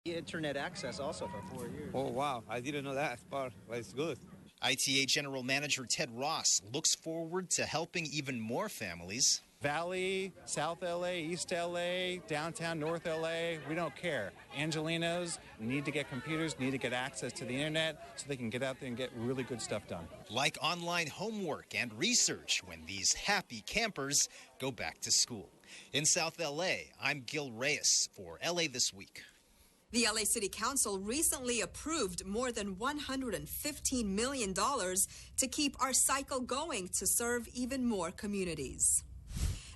Internet access also for 4 years. Oh, wow. I didn't know that part, but it's good. ITA General Manager Ted Ross looks forward to helping even more families. Valley, South LA, East LA, downtown, North LA, we don't care. Angelinos need to get computers, need to get access to the internet so they can get out there and get really good stuff done. Like online homework and research when these happy campers go back to school. In South LA, I'm Gil Reyes for LA This Week. The LA City Council recently approved more than $115 million to keep our cycle going to serve even more communities.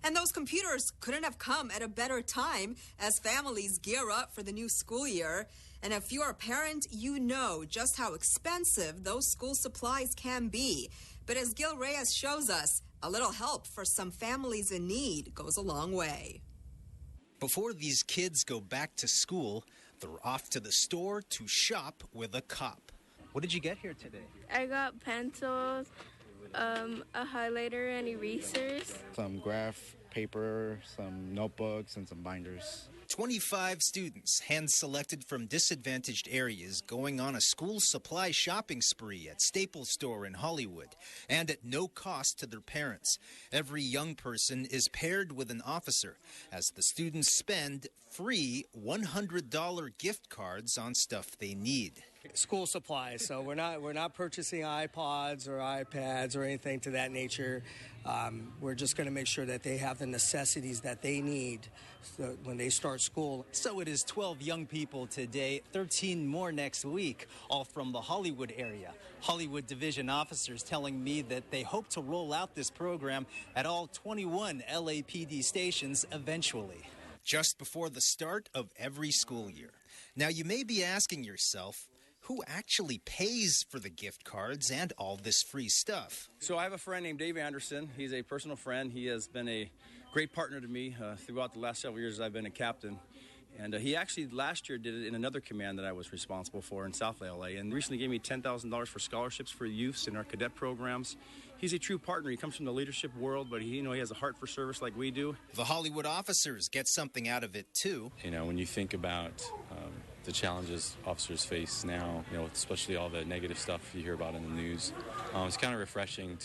And those computers couldn't have come at a better time as families gear up for the new school year. And if you're a parent, you know just how expensive those school supplies can be. But as Gil Reyes shows us, a little help for some families in need goes a long way. Before these kids go back to school, they're off to the store to shop with a cop. What did you get here today? I got pencils, a highlighter, and erasers. Some graph paper, some notebooks, and some binders. 25 students, hand-selected from disadvantaged areas, going on a school supply shopping spree at Staples Store in Hollywood, and at no cost to their parents. Every young person is paired with an officer, as the students spend free $100 gift cards on stuff they need. School supplies, so we're not purchasing iPods or iPads or anything to that nature. We're just going to make sure that they have the necessities that they need so when they start school. So it is 12 young people today, 13 more next week, all from the Hollywood area. Hollywood division officers telling me that they hope to roll out this program at all 21 LAPD stations eventually. Just before the start of every school year. Now, you may be asking yourself, who actually pays for the gift cards and all this free stuff? So I have a friend named Dave Anderson. He's a personal friend. He has been a great partner to me throughout the last several years I've been a captain. And he actually last year did it in another command that I was responsible for in South LA, and recently gave me $10,000 for scholarships for youths in our cadet programs. He's a true partner. He comes from the leadership world, but he has a heart for service like we do. The Hollywood officers get something out of it too. When you think about the challenges officers face now, especially all the negative stuff you hear about in the news, it's kind of refreshing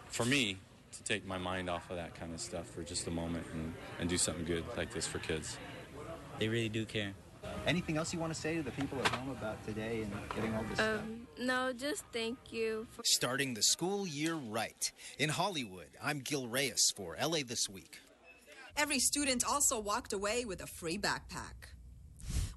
for me to take my mind off of that kind of stuff for just a moment and do something good like this for kids. They really do care. Anything else you want to say to the people at home about today and getting all this stuff? No, just thank you. Starting the school year right. In Hollywood, I'm Gil Reyes for LA This Week. Every student also walked away with a free backpack.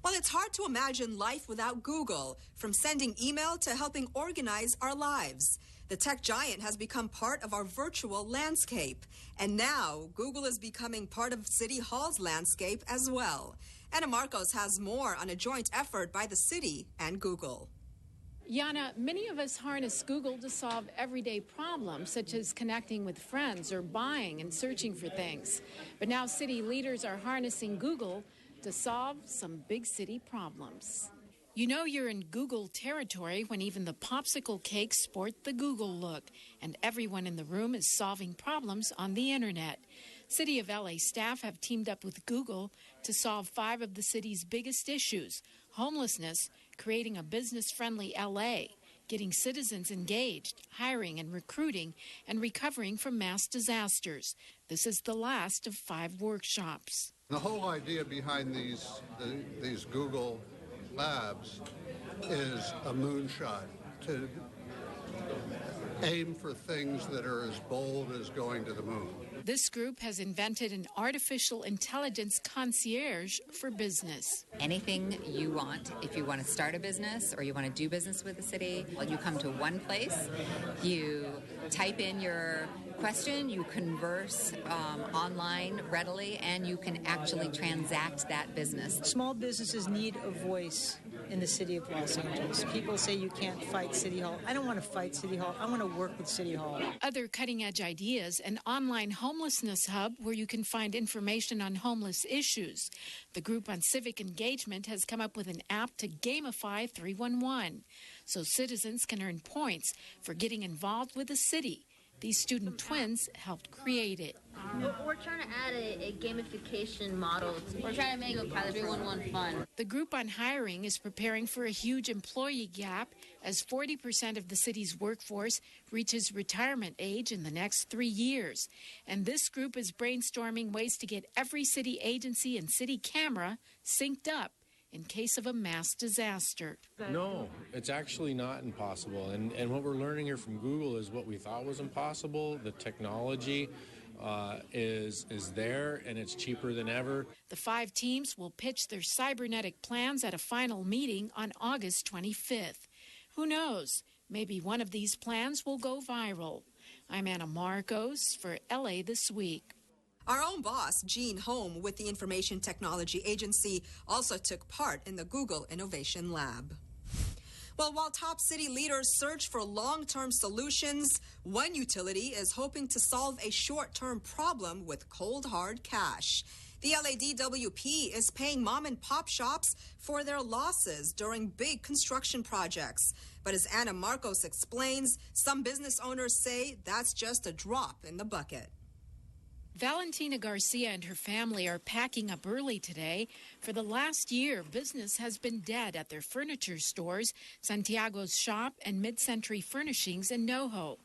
Well, it's hard to imagine life without Google, from sending email to helping organize our lives. The tech giant has become part of our virtual landscape. And now, Google is becoming part of City Hall's landscape as well. Anna Marcos has more on a joint effort by the city and Google. Yana, many of us harness Google to solve everyday problems, such as connecting with friends or buying and searching for things. But now city leaders are harnessing Google to solve some big city problems. You know you're in Google territory when even the popsicle cakes sport the Google look, and everyone in the room is solving problems on the internet. City of LA staff have teamed up with Google to solve 5 of the city's biggest issues: homelessness, creating a business-friendly LA, getting citizens engaged, hiring and recruiting, and recovering from mass disasters. This is the last of 5 workshops. The whole idea behind these Google Labs is a moonshot, to aim for things that are as bold as going to the moon. This group has invented an artificial intelligence concierge for business. Anything you want, if you want to start a business or you want to do business with the city, you come to one place, you type in your question, you converse online readily, and you can actually transact that business. Small businesses need a voice in the city of Los Angeles. People say you can't fight City Hall. I don't want to fight City Hall. I want to work with City Hall. Other cutting-edge ideas: an online homelessness hub where you can find information on homeless issues. The group on civic engagement has come up with an app to gamify 311, so citizens can earn points for getting involved with the city. These student twins helped create it. We're trying to add a gamification model. We're trying to make Pilot 311 fun. The group on hiring is preparing for a huge employee gap as 40% of the city's workforce reaches retirement age in the next 3 years. And this group is brainstorming ways to get every city agency and city camera synced up in case of a mass disaster. No, it's actually not impossible. And what we're learning here from Google is what we thought was impossible. The technology is there, and it's cheaper than ever. The 5 teams will pitch their cybernetic plans at a final meeting on August 25th. Who knows? Maybe one of these plans will go viral. I'm Anna Marcos for LA This Week. Our own boss, Gene Holm, with the Information Technology Agency, also took part in the Google Innovation Lab. Well, while top city leaders search for long-term solutions, one utility is hoping to solve a short-term problem with cold, hard cash. The LADWP is paying mom-and-pop shops for their losses during big construction projects. But as Anna Marcos explains, some business owners say that's just a drop in the bucket. Valentina Garcia and her family are packing up early today. For the last year, business has been dead at their furniture stores, Santiago's Shop and Mid-Century Furnishings in NoHo.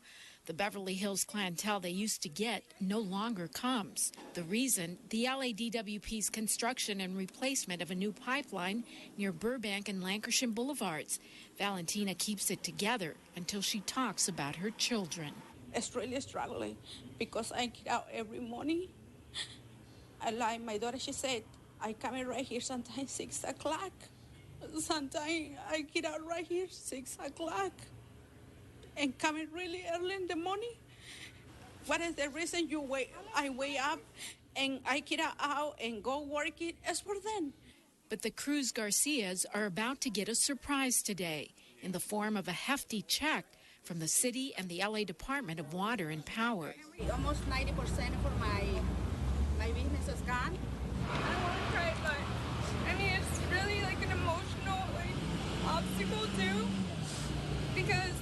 The Beverly Hills clientele they used to get no longer comes. The reason, the LADWP's construction and replacement of a new pipeline near Burbank and Lankershim Boulevards. Valentina keeps it together until she talks about her children. It's really struggling because I get out every morning. I like my daughter, she said, I come in right here sometimes 6 o'clock. Sometimes I get out right here 6 o'clock and come in really early in the morning. What is the reason I wake up and I get out and go working? It's for them. But the Cruz Garcias are about to get a surprise today in the form of a hefty check from the city and the LA Department of Water and Power. Almost 90% for my business is gone. I don't want to cry, but I mean, it's really like an emotional obstacle too, because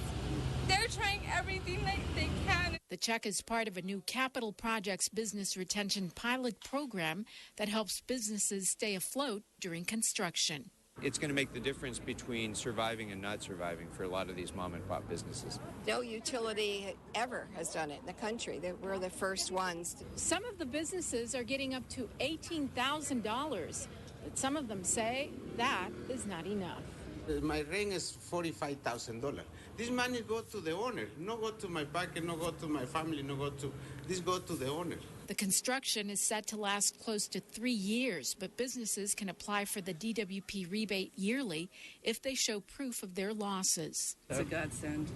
they're trying everything that they can. The check is part of a new Capital Projects business retention pilot program that helps businesses stay afloat during construction. It's going to make the difference between surviving and not surviving for a lot of these mom and pop businesses. No utility ever has done it in the country. We're the first ones. Some of the businesses are getting up to $18,000, but some of them say that is not enough. My rent is $45,000. This money go to the owner, not go to my pocket, not go to my family, this go to the owner. The construction is set to last close to 3 years, but businesses can apply for the DWP rebate yearly if they show proof of their losses. It's a godsend.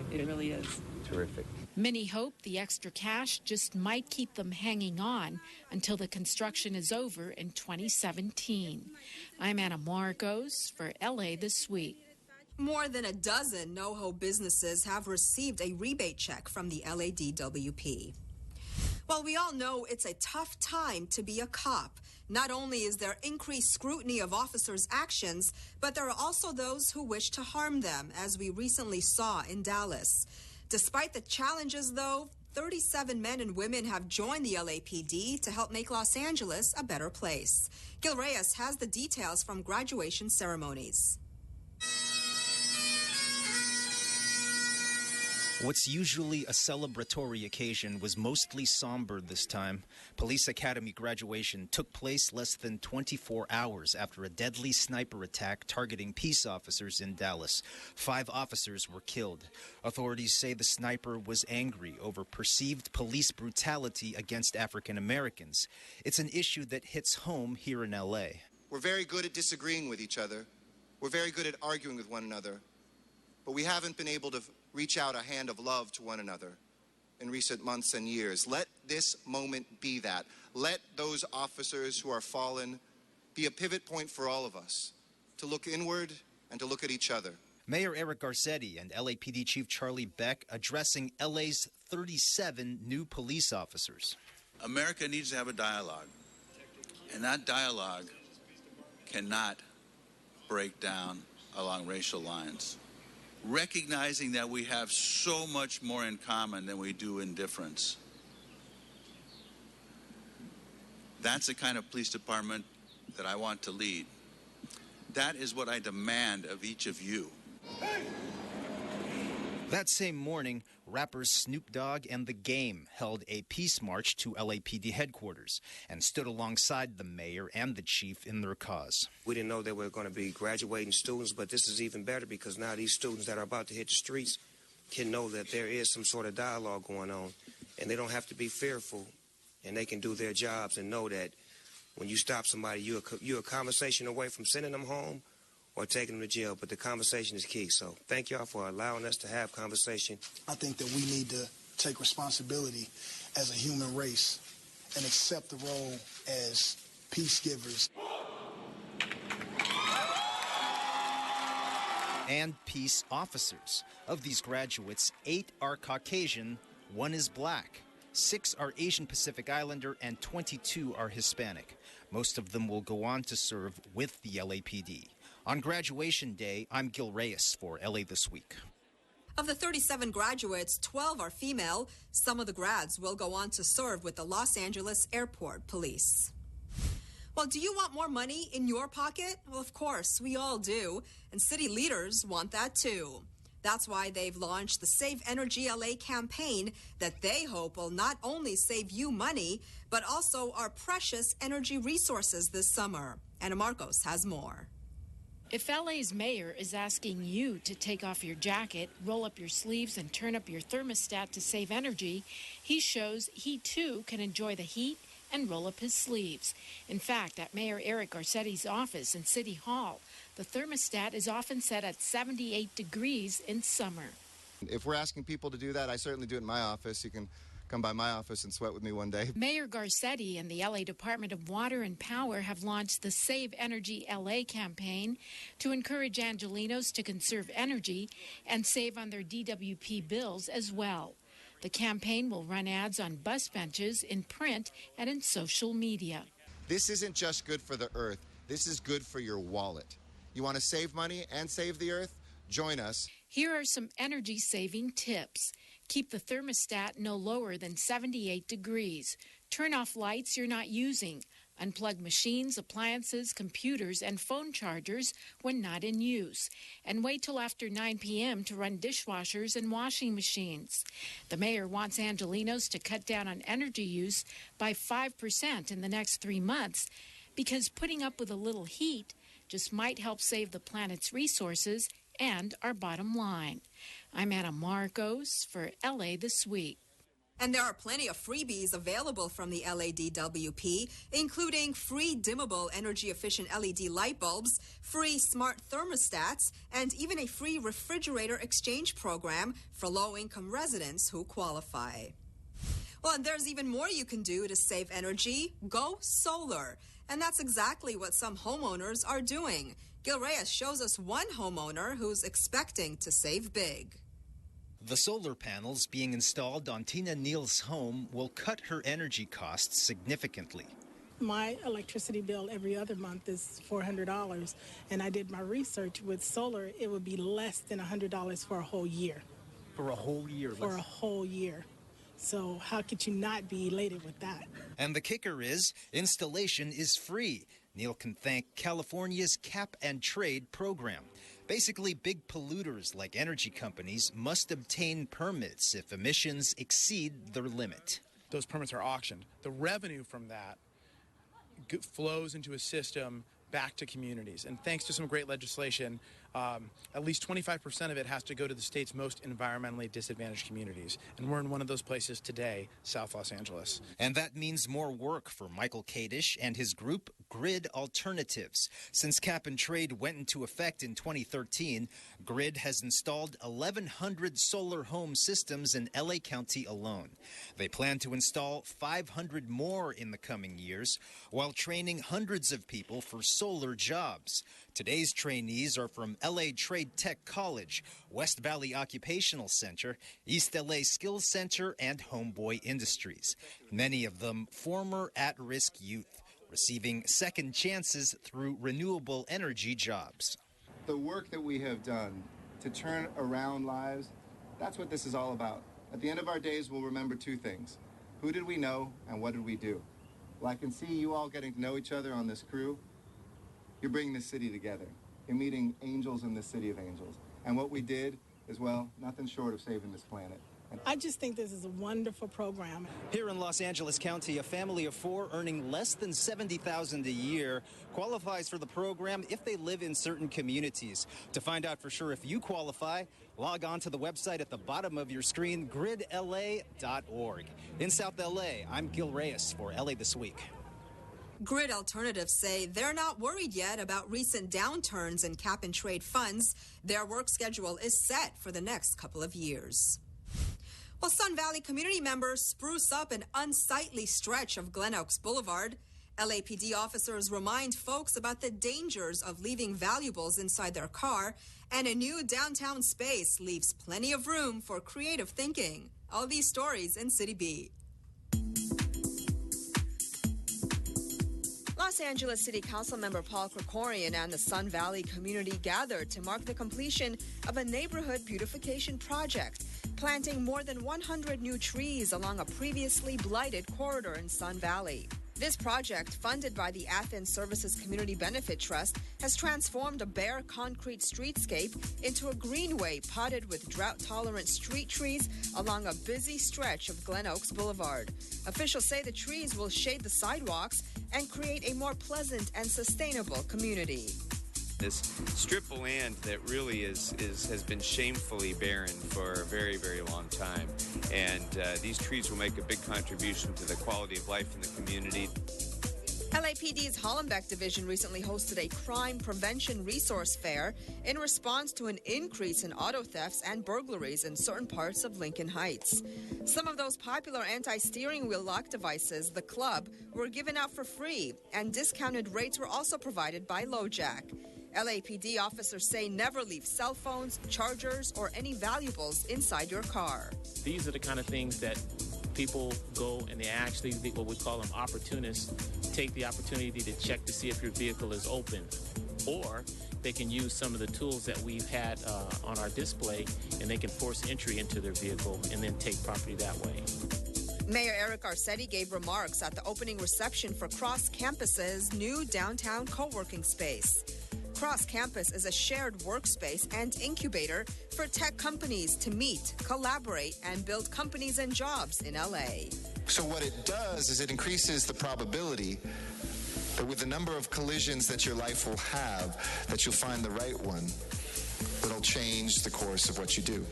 It really is. Terrific. Many hope the extra cash just might keep them hanging on until the construction is over in 2017. I'm Anna Marcos for LA This Week. More than a dozen NoHo businesses have received a rebate check from the LADWP. Well, we all know it's a tough time to be a cop. Not only is there increased scrutiny of officers' actions, but there are also those who wish to harm them, as we recently saw in Dallas. Despite the challenges, though, 37 men and women have joined the LAPD to help make Los Angeles a better place. Gil Reyes has the details from graduation ceremonies. What's usually a celebratory occasion was mostly somber this time. Police Academy graduation took place less than 24 hours after a deadly sniper attack targeting peace officers in Dallas. 5 officers were killed. Authorities say the sniper was angry over perceived police brutality against African Americans. It's an issue that hits home here in LA. We're very good at disagreeing with each other. We're very good at arguing with one another. But we haven't been able to reach out a hand of love to one another in recent months and years. Let this moment be that. Let those officers who are fallen be a pivot point for all of us to look inward and to look at each other. Mayor Eric Garcetti and LAPD Chief Charlie Beck addressing LA's 37 new police officers. America needs to have a dialogue, and that dialogue cannot break down along racial lines. recognizing that we have so much more in common than we do in difference. That's the kind of police department that I want to lead. That is what I demand of each of you. That same morning, rappers Snoop Dogg and The Game held a peace march to LAPD headquarters and stood alongside the mayor and the chief in their cause. We didn't know that we were going to be graduating students, but this is even better because now these students that are about to hit the streets can know that there is some sort of dialogue going on, and they don't have to be fearful, and they can do their jobs and know that when you stop somebody, you're a conversation away from sending them home or taking them to jail, but the conversation is key. So thank y'all for allowing us to have conversation. I think that we need to take responsibility as a human race and accept the role as peace givers. And peace officers. Of these graduates, 8 are Caucasian, 1 is black, 6 are Asian Pacific Islander, and 22 are Hispanic. Most of them will go on to serve with the LAPD. On graduation day, I'm Gil Reyes for LA This Week. Of the 37 graduates, 12 are female. Some of the grads will go on to serve with the Los Angeles Airport Police. Well, do you want more money in your pocket? Well, of course, we all do. And city leaders want that too. That's why they've launched the Save Energy LA campaign that they hope will not only save you money, but also our precious energy resources this summer. Anna Marcos has more. If LA's mayor is asking you to take off your jacket, roll up your sleeves, and turn up your thermostat to save energy, he shows he too can enjoy the heat and roll up his sleeves. In fact, at Mayor Eric Garcetti's office in City Hall, the thermostat is often set at 78 degrees in summer. If we're asking people to do that, I certainly do it in my office. You can come by my office and sweat with me one day. Mayor Garcetti and the LA Department of Water and Power have launched the Save Energy LA campaign to encourage Angelenos to conserve energy and save on their DWP bills as well. The campaign will run ads on bus benches, in print, and in social media. This isn't just good for the earth. This is good for your wallet. You want to save money and save the earth? Join us. Here are some energy-saving tips. Keep the thermostat no lower than 78 degrees. Turn off lights you're not using. Unplug machines, appliances, computers, and phone chargers when not in use. And wait till after 9 p.m. to run dishwashers and washing machines. The mayor wants Angelenos to cut down on energy use by 5% in the next 3 months because putting up with a little heat just might help save the planet's resources and our bottom line. I'm Anna Marcos for LA This Week. And there are plenty of freebies available from the LADWP, including free dimmable energy-efficient LED light bulbs, free smart thermostats, and even a free refrigerator exchange program for low-income residents who qualify. Well, and there's even more you can do to save energy. Go solar. And that's exactly what some homeowners are doing. Gil Reyes shows us one homeowner who's expecting to save big. The solar panels being installed on Tina Neal's home will cut her energy costs significantly. My electricity bill every other month is $400, and I did my research with solar. It would be less than $100 for a whole year. For a whole year? For a whole year. So how could you not be elated with that? And the kicker is, installation is free. Neal can thank California's Cap and Trade program. Basically, big polluters like energy companies must obtain permits if emissions exceed their limit. Those permits are auctioned. The revenue from that flows into a system back to communities. And thanks to some great legislation, at least 25% of it has to go to the state's most environmentally disadvantaged communities. And we're in one of those places today, South Los Angeles. And that means more work for Michael Kadish and his group, Grid Alternatives. Since Cap and Trade went into effect in 2013, Grid has installed 1,100 solar home systems in LA County alone. They plan to install 500 more in the coming years, while training hundreds of people for solar jobs. Today's trainees are from LA Trade Tech College, West Valley Occupational Center, East LA Skills Center, and Homeboy Industries. Many of them former at-risk youth, receiving second chances through renewable energy jobs. The work that we have done to turn around lives, that's what this is all about. At the end of our days, we'll remember two things. Who did we know and what did we do? Well, I can see you all getting to know each other on this crew. You're bringing this city together. You're meeting angels in this city of angels. And what we did is, well, nothing short of saving this planet. I just think this is a wonderful program. Here in Los Angeles County, a family of 4 earning less than $70,000 a year qualifies for the program if they live in certain communities. To find out for sure if you qualify, log on to the website at the bottom of your screen, gridla.org. In South LA, I'm Gil Reyes for LA This Week. Grid Alternatives say they're not worried yet about recent downturns in cap-and-trade funds. Their work schedule is set for the next couple of years. Well, Sun Valley community members spruce up an unsightly stretch of Glen Oaks Boulevard. LAPD officers remind folks about the dangers of leaving valuables inside their car, and a new downtown space leaves plenty of room for creative thinking. All these stories in City Beat. Los Angeles City Council member Paul Krikorian and the Sun Valley community gathered to mark the completion of a neighborhood beautification project, planting more than 100 new trees along a previously blighted corridor in Sun Valley. This project, funded by the Athens Services Community Benefit Trust, has transformed a bare concrete streetscape into a greenway potted with drought-tolerant street trees along a busy stretch of Glen Oaks Boulevard. Officials say the trees will shade the sidewalks and create a more pleasant and sustainable community. This strip of land that really has been shamefully barren for a very, very long time. And these trees will make a big contribution to the quality of life in the community. LAPD's Hollenbeck Division recently hosted a crime prevention resource fair in response to an increase in auto thefts and burglaries in certain parts of Lincoln Heights. Some of those popular anti-steering wheel lock devices, the Club, were given out for free, and discounted rates were also provided by LoJack. LAPD officers say never leave cell phones, chargers, or any valuables inside your car. These are the kind of things that people go and they actually, what we call them opportunists, take the opportunity to check to see if your vehicle is open. Or they can use some of the tools that we've had on our display, and they can force entry into their vehicle and then take property that way. Mayor Eric Garcetti gave remarks at the opening reception for Cross Campus's new downtown co-working space. Cross Campus is a shared workspace and incubator for tech companies to meet, collaborate, and build companies and jobs in LA. So what it does is it increases the probability that with the number of collisions that your life will have, that you'll find the right one that'll change the course of what you do.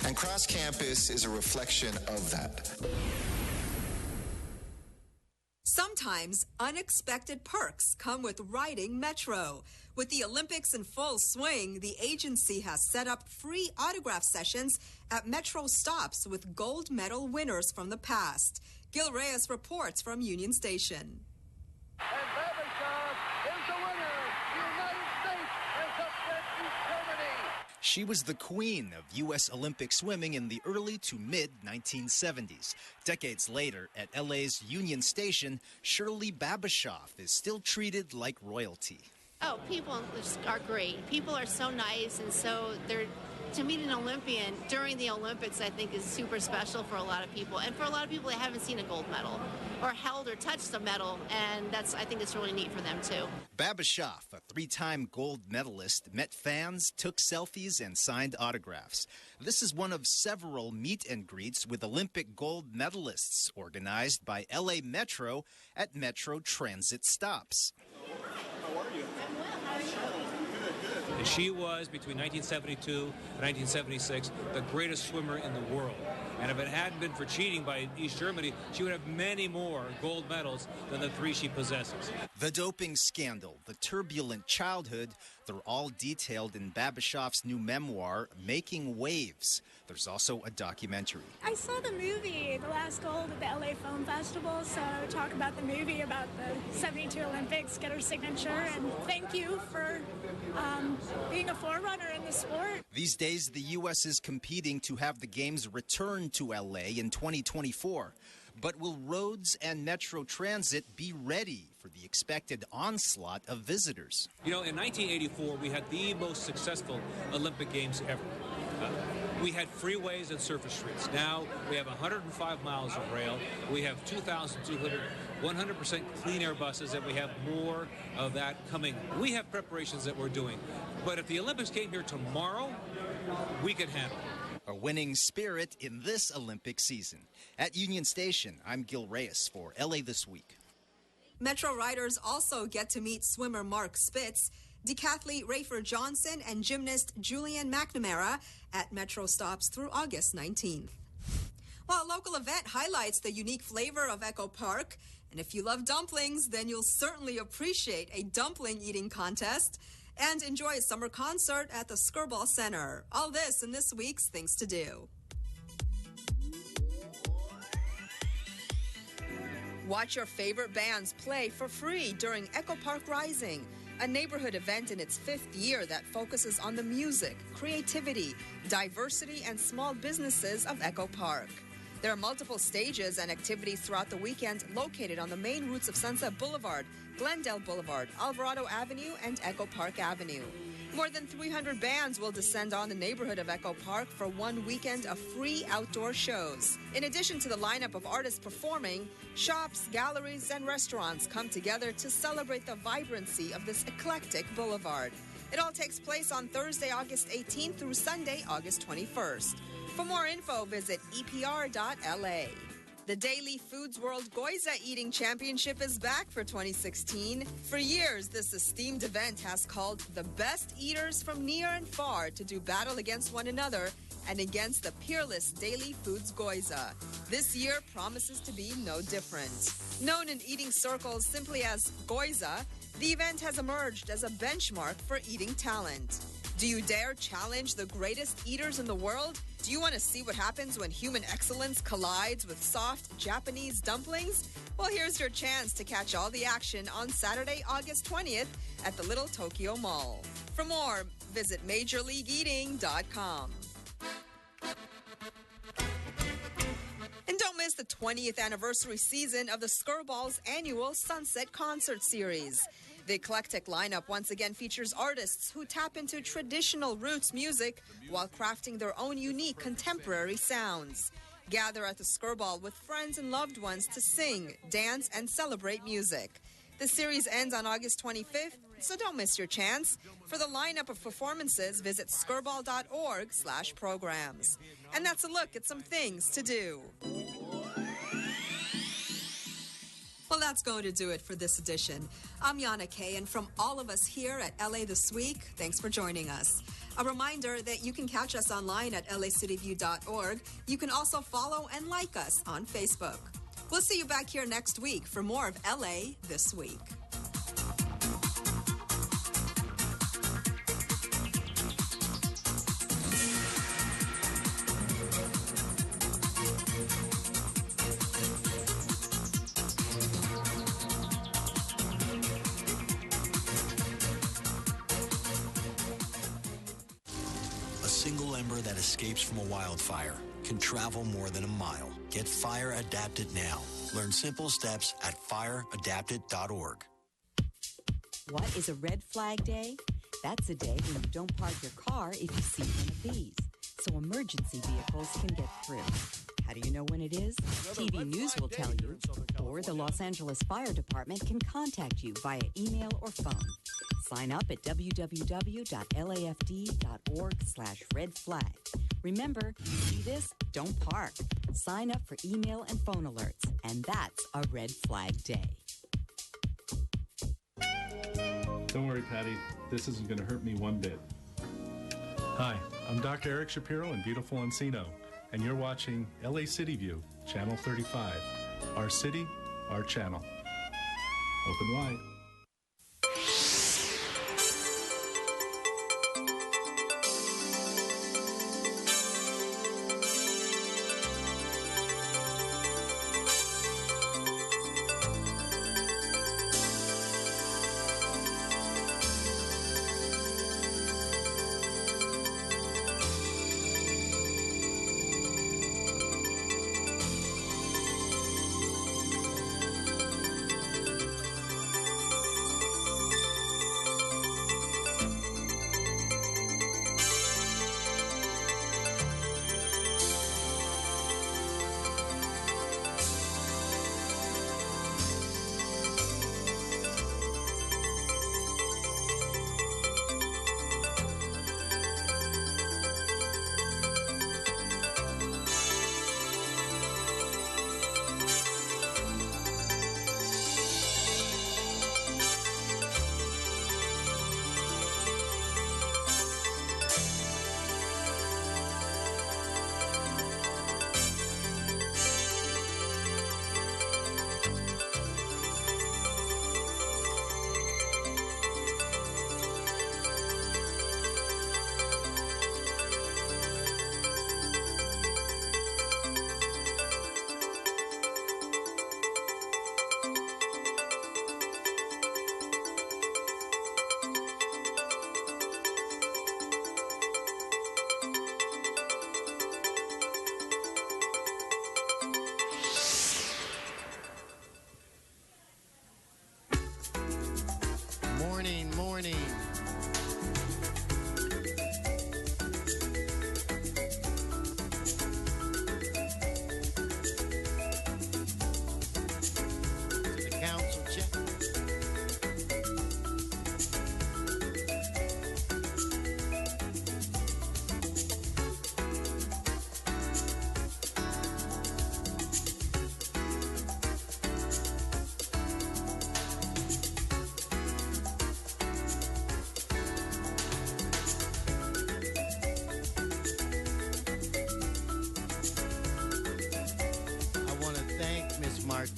And Cross Campus is a reflection of that. Sometimes unexpected perks come with riding Metro. With the Olympics in full swing, the agency has set up free autograph sessions at Metro stops with gold medal winners from the past. Gil Reyes reports from Union Station. And Babasoff is the winner. The United States has upset East Germany. She was the queen of U.S. Olympic swimming in the early to mid-1970s. Decades later, at LA's Union Station, Shirley Babashoff is still treated like royalty. Oh, people are great. People are so nice, and to meet an Olympian during the Olympics, I think, is super special for a lot of people. And for a lot of people, they haven't seen a gold medal or held or touched a medal, and I think it's really neat for them, too. Babashoff, a 3-time gold medalist, met fans, took selfies, and signed autographs. This is one of several meet and greets with Olympic gold medalists organized by LA Metro at Metro Transit stops. How are you? I'm well. How are you? And she was, between 1972 and 1976, the greatest swimmer in the world. And if it hadn't been for cheating by East Germany, she would have many more gold medals than the 3 she possesses. The doping scandal, the turbulent childhood, they're all detailed in Babashoff's new memoir, Making Waves. There's also a documentary. I saw the movie, The Last Gold, at the LA Film Festival, so talk about the movie, about the 72 Olympics, get her signature, and thank you for being a forerunner in the sport. These days, the U.S. is competing to have the games return to L.A. in 2024. But will roads and Metro Transit be ready for the expected onslaught of visitors? You know, in 1984, we had the most successful Olympic Games ever. We had freeways and surface streets. Now we have 105 miles of rail. We have 2,200 100% clean air buses, and we have more of that coming. We have preparations that we're doing. But if the Olympics came here tomorrow, we could handle it. A winning spirit in this Olympic season. At Union Station, I'm Gil Reyes for LA This Week. Metro riders also get to meet swimmer Mark Spitz, decathlete Rafer Johnson, and gymnast Julianne McNamara at Metro stops through August 19th. Well, a local event highlights the unique flavor of Echo Park. And if you love dumplings, then you'll certainly appreciate a dumpling eating contest and enjoy a summer concert at the Skirball Center. All this in this week's Things to Do. Watch your favorite bands play for free during Echo Park Rising, a neighborhood event in its 5th year that focuses on the music, creativity, diversity, and small businesses of Echo Park. There are multiple stages and activities throughout the weekend located on the main routes of Sunset Boulevard, Glendale Boulevard, Alvarado Avenue, and Echo Park Avenue. More than 300 bands will descend on the neighborhood of Echo Park for one weekend of free outdoor shows. In addition to the lineup of artists performing, shops, galleries, and restaurants come together to celebrate the vibrancy of this eclectic boulevard. It all takes place on Thursday, August 18th through Sunday, August 21st. For more info, visit epr.la. The Daily Foods World Goiza Eating Championship is back for 2016. For years, this esteemed event has called the best eaters from near and far to do battle against one another and against the peerless Daily Foods Goiza. This year promises to be no different. Known in eating circles simply as Goiza, the event has emerged as a benchmark for eating talent. Do you dare challenge the greatest eaters in the world? Do you want to see what happens when human excellence collides with soft Japanese dumplings? Well, here's your chance to catch all the action on Saturday, August 20th at the Little Tokyo Mall. For more, visit MajorLeagueEating.com. And don't miss the 20th anniversary season of the Skirball's annual Sunset Concert Series. The eclectic lineup once again features artists who tap into traditional roots music while crafting their own unique contemporary sounds. Gather at the Skirball with friends and loved ones to sing, dance, and celebrate music. The series ends on August 25th, so don't miss your chance. For the lineup of performances, visit skirball.org/programs. And that's a look at some things to do. Well, that's going to do it for this edition. I'm Yana Kay, and from all of us here at LA This Week, thanks for joining us. A reminder that you can catch us online at lacityview.org. You can also follow and like us on Facebook. We'll see you back here next week for more of LA This Week. That escapes from a wildfire can travel more than a mile. Get Fire Adapted now. Learn simple steps at fireadapted.org. What is a red flag day? That's a day when you don't park your car if you see one of these, so emergency vehicles can get through. How do you know when it is? TV News will tell you, or the Los Angeles Fire Department can contact you via email or phone. Sign up at www.lafd.org/redflag. Remember, see this? Don't park. Sign up for email and phone alerts, and that's a red flag day. Don't worry, Patty. This isn't going to hurt me one bit. Hi, I'm Dr. Eric Shapiro in beautiful Encino, and you're watching LA City View, Channel 35. Our city, our channel. Open wide.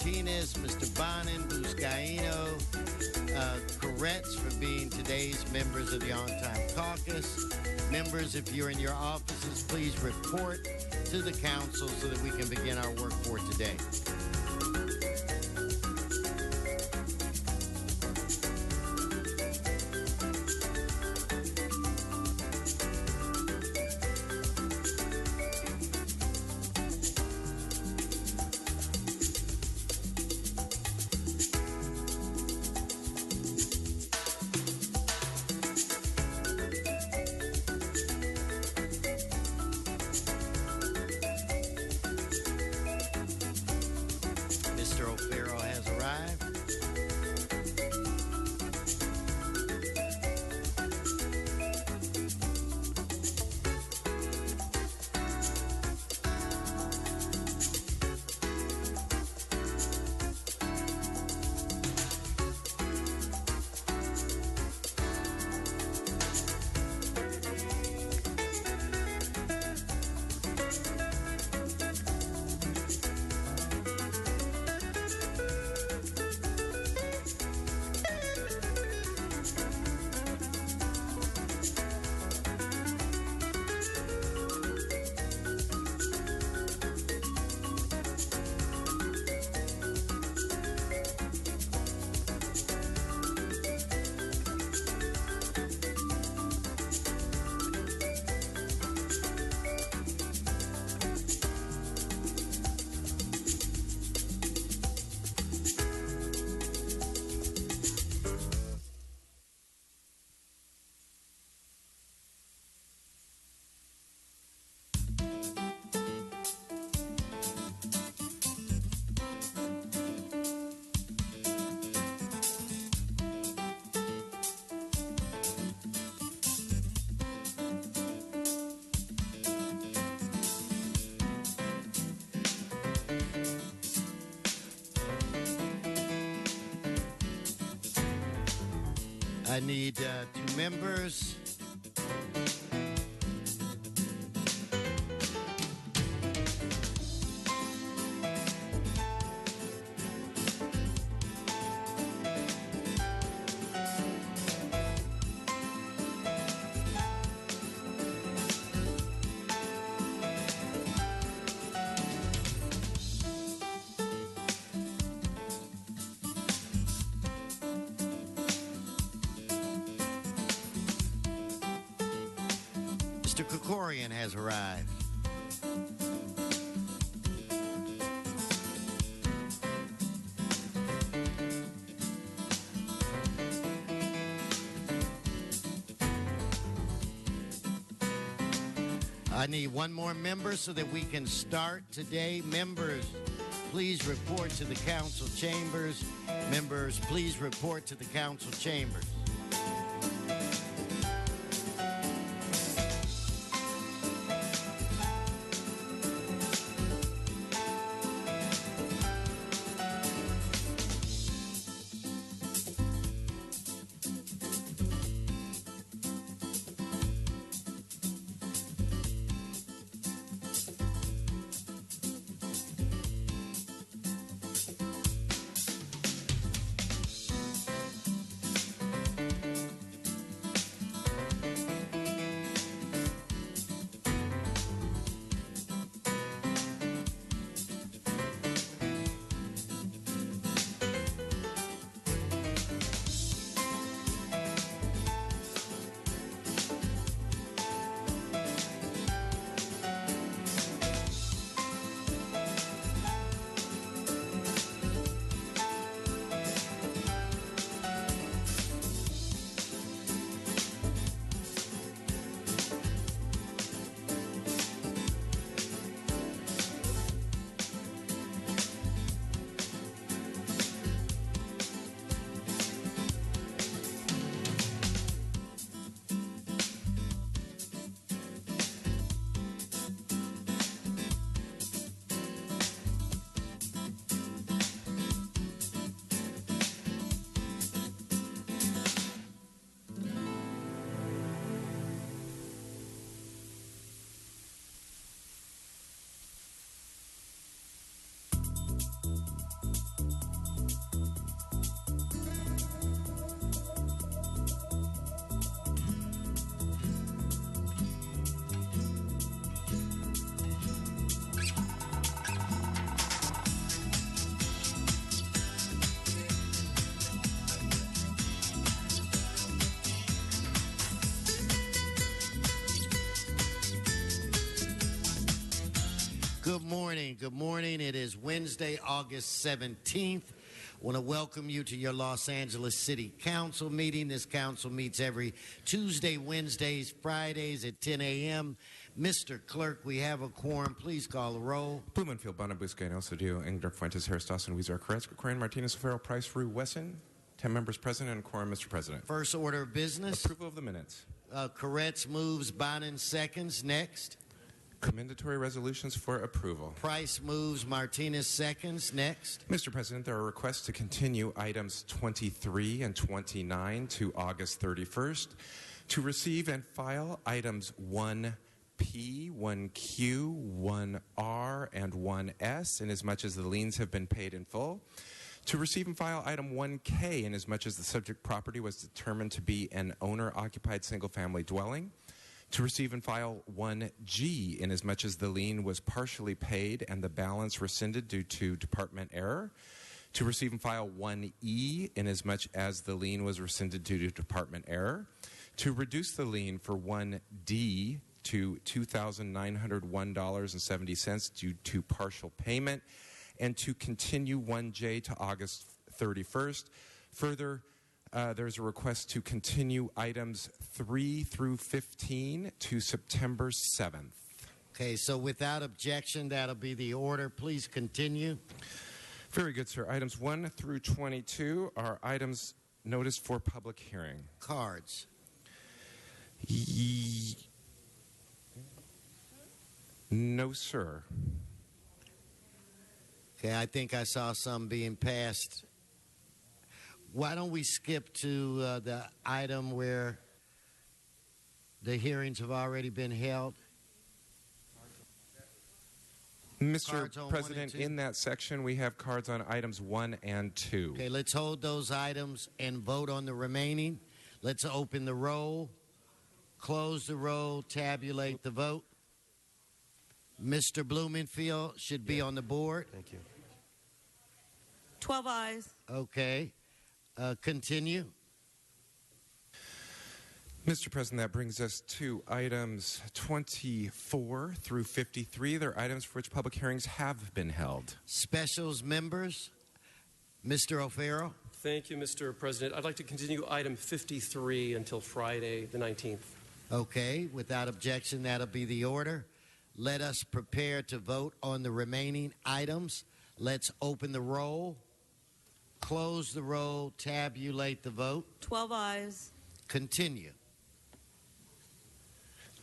Martinez, Mr. Bonin, Buscaino, Koretz for being today's members of the On-Time Caucus. Members, if you're in your offices, please report to the council so that we can begin our work for today. I need 2 members. Mr. Krikorian has arrived. I need 1 more member so that we can start today. Members, please report to the council chambers. Members, please report to the council chambers. Good morning. Good morning. It is Wednesday, August 17th. I want to welcome you to your Los Angeles City Council meeting. This council meets every Tuesday, Wednesdays, Fridays at 10 a.m. Mr. Clerk, we have a quorum. Please call the roll. Blumenfield, Bona, Buscaino, Cedillo, Engler, Fuentes, Harris, Dawson, Weezer, Carrasco, Crane, Martinez, Farrell, Price, Rue, Wesson. 10 members present and quorum, Mr. President. First order of business. Approval of the minutes. Koretz moves, Bonin seconds. Next. Commendatory resolutions for approval. Price moves, Martinez seconds. Next. Mr. President, there are requests to continue items 23 and 29 to August 31st, to receive and file items 1P, 1Q, 1R, and 1S, inasmuch as the liens have been paid in full. To receive and file item 1K, inasmuch as the subject property was determined to be an owner-occupied single-family dwelling. To receive and file 1G, inasmuch as the lien was partially paid and the balance rescinded due to department error. To receive and file 1E, inasmuch as the lien was rescinded due to department error. To reduce the lien for 1D to $2,901.70 due to partial payment, and to continue 1J to August 31st. Further, there's a request to continue items 3 through 15 to September 7th. Okay, so without objection, that'll be the order. Please continue. Very good, sir. Items 1 through 22 are items noticed for public hearing. Cards. No, sir. Okay, I think I saw some being passed. Why don't we skip to the item where the hearings have already been held? Mr. President, in that section, we have cards on items 1 and 2. Okay, let's hold those items and vote on the remaining. Let's open the roll, close the roll, tabulate the vote. Mr. Blumenfield should be on the board. Thank you. 12 ayes. Okay. Continue. Mr. President, that brings us to items 24 through 53. They're items for which public hearings have been held. Specials members, Mr. O'Farrell. Thank you, Mr. President. I'd like to continue item 53 until Friday, the 19th. Okay. Without objection, that'll be the order. Let us prepare to vote on the remaining items. Let's open the roll, close the roll, tabulate the vote. 12 ayes. Continue.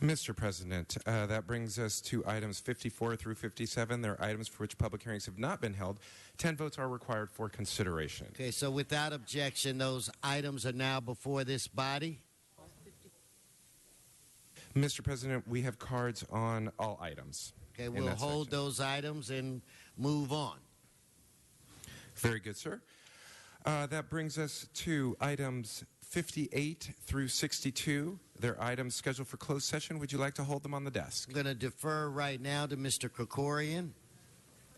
Mr. President, that brings us to items 54 through 57. They're items for which public hearings have not been held. 10 votes are required for consideration. Okay, so without objection, those items are now before this body. Mr. President, we have cards on all items. Okay, we'll hold those items and move on. Very good, sir. That brings us to items 58 through 62. They're items scheduled for closed session. Would you like to hold them on the desk? I'm going to defer right now to Mr. Krikorian.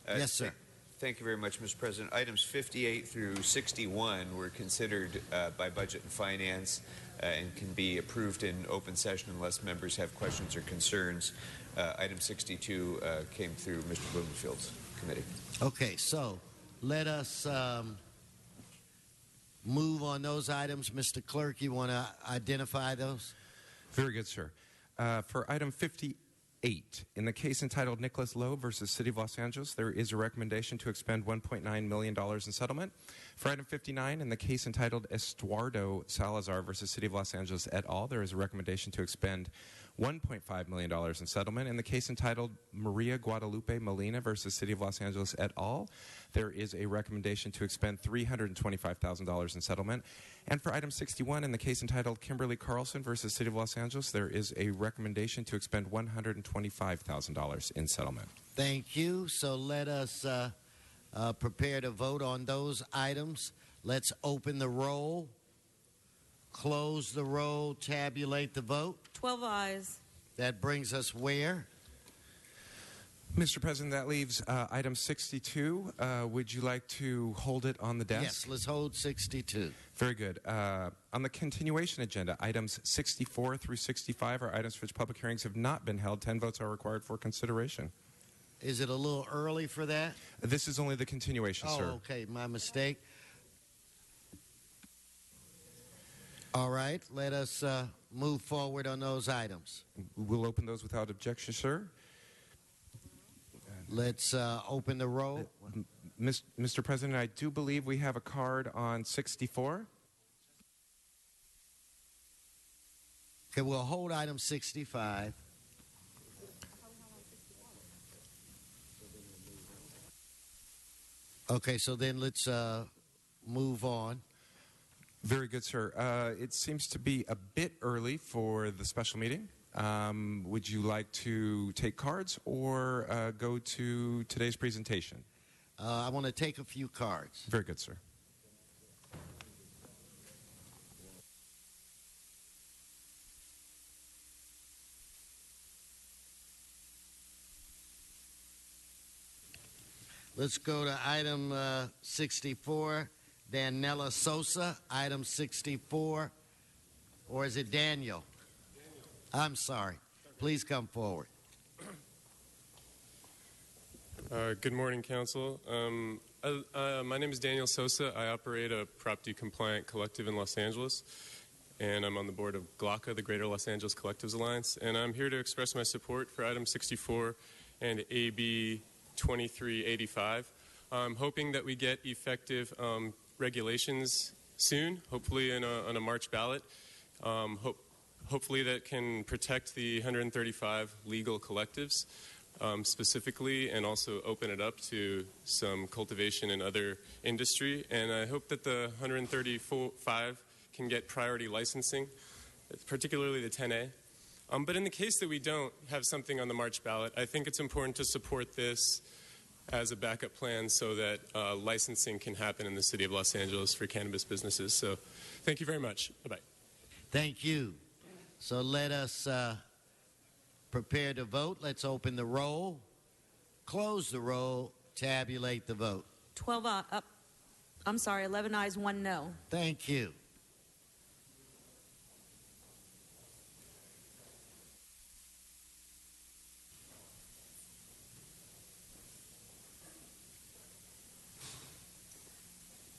Yes, sir. Thank you very much, Mr. President. Items 58 through 61 were considered by Budget and Finance and can be approved in open session unless members have questions or concerns. Item 62 came through Mr. Blumenfield's committee. Okay, so let us move on those items. Mr. Clerk, you want to identify those? Very good, sir. For item 58, in the case entitled Nicholas Lowe versus City of Los Angeles, there is a recommendation to expend $1.9 million in settlement. For item 59, in the case entitled Estuardo Salazar versus City of Los Angeles et al., there is a recommendation to expend $1.5 million in settlement. In the case entitled Maria Guadalupe Molina versus City of Los Angeles et al., there is a recommendation to expend $325,000 in settlement. And for item 61, in the case entitled Kimberly Carlson versus City of Los Angeles, there is a recommendation to expend $125,000 in settlement. Thank you. So let us prepare to vote on those items. Let's open the roll, close the roll, tabulate the vote. 12 ayes. That brings us where? Mr. President, that leaves item 62. Would you like to hold it on the desk? Yes, let's hold 62. Very good. On the continuation agenda, items 64 through 65 are items for which public hearings have not been held. 10 votes are required for consideration. Is it a little early for that? This is only the continuation, sir. Oh, okay, my mistake. All right, let us move forward on those items. We'll open those without objection, sir. Let's open the roll. Mr. President, I do believe we have a card on 64. Okay, we'll hold item 65. Okay, so then let's move on. Very good, sir. It seems to be a bit early for the special meeting. Would you like to take cards or go to today's presentation? I want to take a few cards. Very good, sir. Let's go to item 64, Daniela Sosa, item 64. Or is it Daniel? I'm sorry. Please come forward. Good morning, Council. My name is Daniel Sosa. I operate a Prop-D-compliant collective in Los Angeles, and I'm on the board of GLACA, the Greater Los Angeles Collectives Alliance, and I'm here to express my support for item 64 and AB 2385. I'm hoping that we get effective regulations soon, hopefully on a March ballot. Hopefully that can protect the 135 legal collectives specifically, and also open it up to some cultivation and other industry. And I hope that the 135 can get priority licensing, particularly the 10A. But in the case that we don't have something on the March ballot, I think it's important to support this as a backup plan so that licensing can happen in the city of Los Angeles for cannabis businesses. So thank you very much. Bye-bye. Thank you. So let us prepare to vote. Let's open the roll, close the roll, tabulate the vote. 11 ayes, 1 no. Thank you.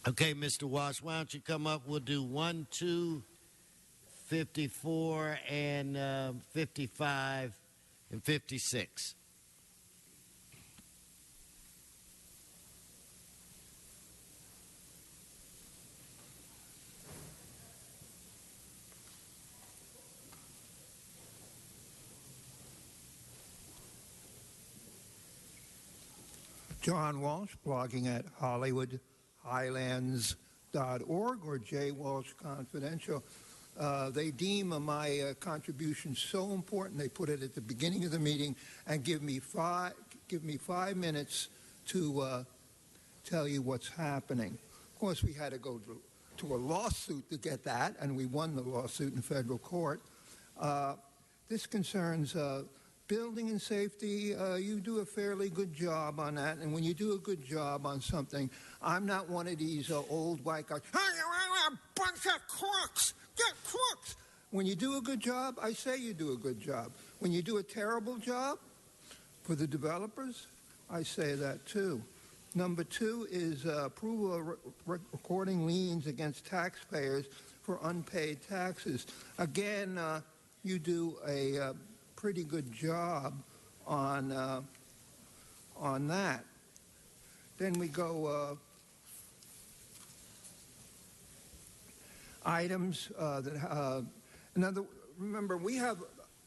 Okay, Mr. Walsh, why don't you come up? We'll do 1, 2, 54, and 55, and 56. John Walsh, blogging at HollywoodHighlands.org or J. Walsh Confidential. They deem my contribution so important they put it at the beginning of the meeting and give me 5 minutes to tell you what's happening. Of course, we had to go to a lawsuit to get that, and we won the lawsuit in federal court. This concerns building and safety. You do a fairly good job on that, and when you do a good job on something, I'm not one of these old white guys, bunch of crooks, get crooks. When you do a good job, I say you do a good job. When you do a terrible job for the developers, I say that too. Number 2 is approval of recording liens against taxpayers for unpaid taxes. Again, you do a pretty good job on that. Then we go items that remember, we have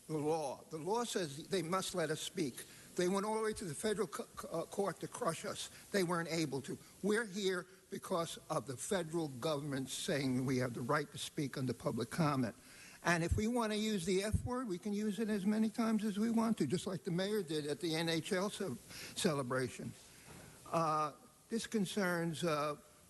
the law. The law says they must let us speak. They went all the way to the federal court to crush us. They weren't able to. We're here because of the federal government saying we have the right to speak under public comment. And if we want to use the F word, we can use it as many times as we want to, just like the mayor did at the NHL celebration. This concerns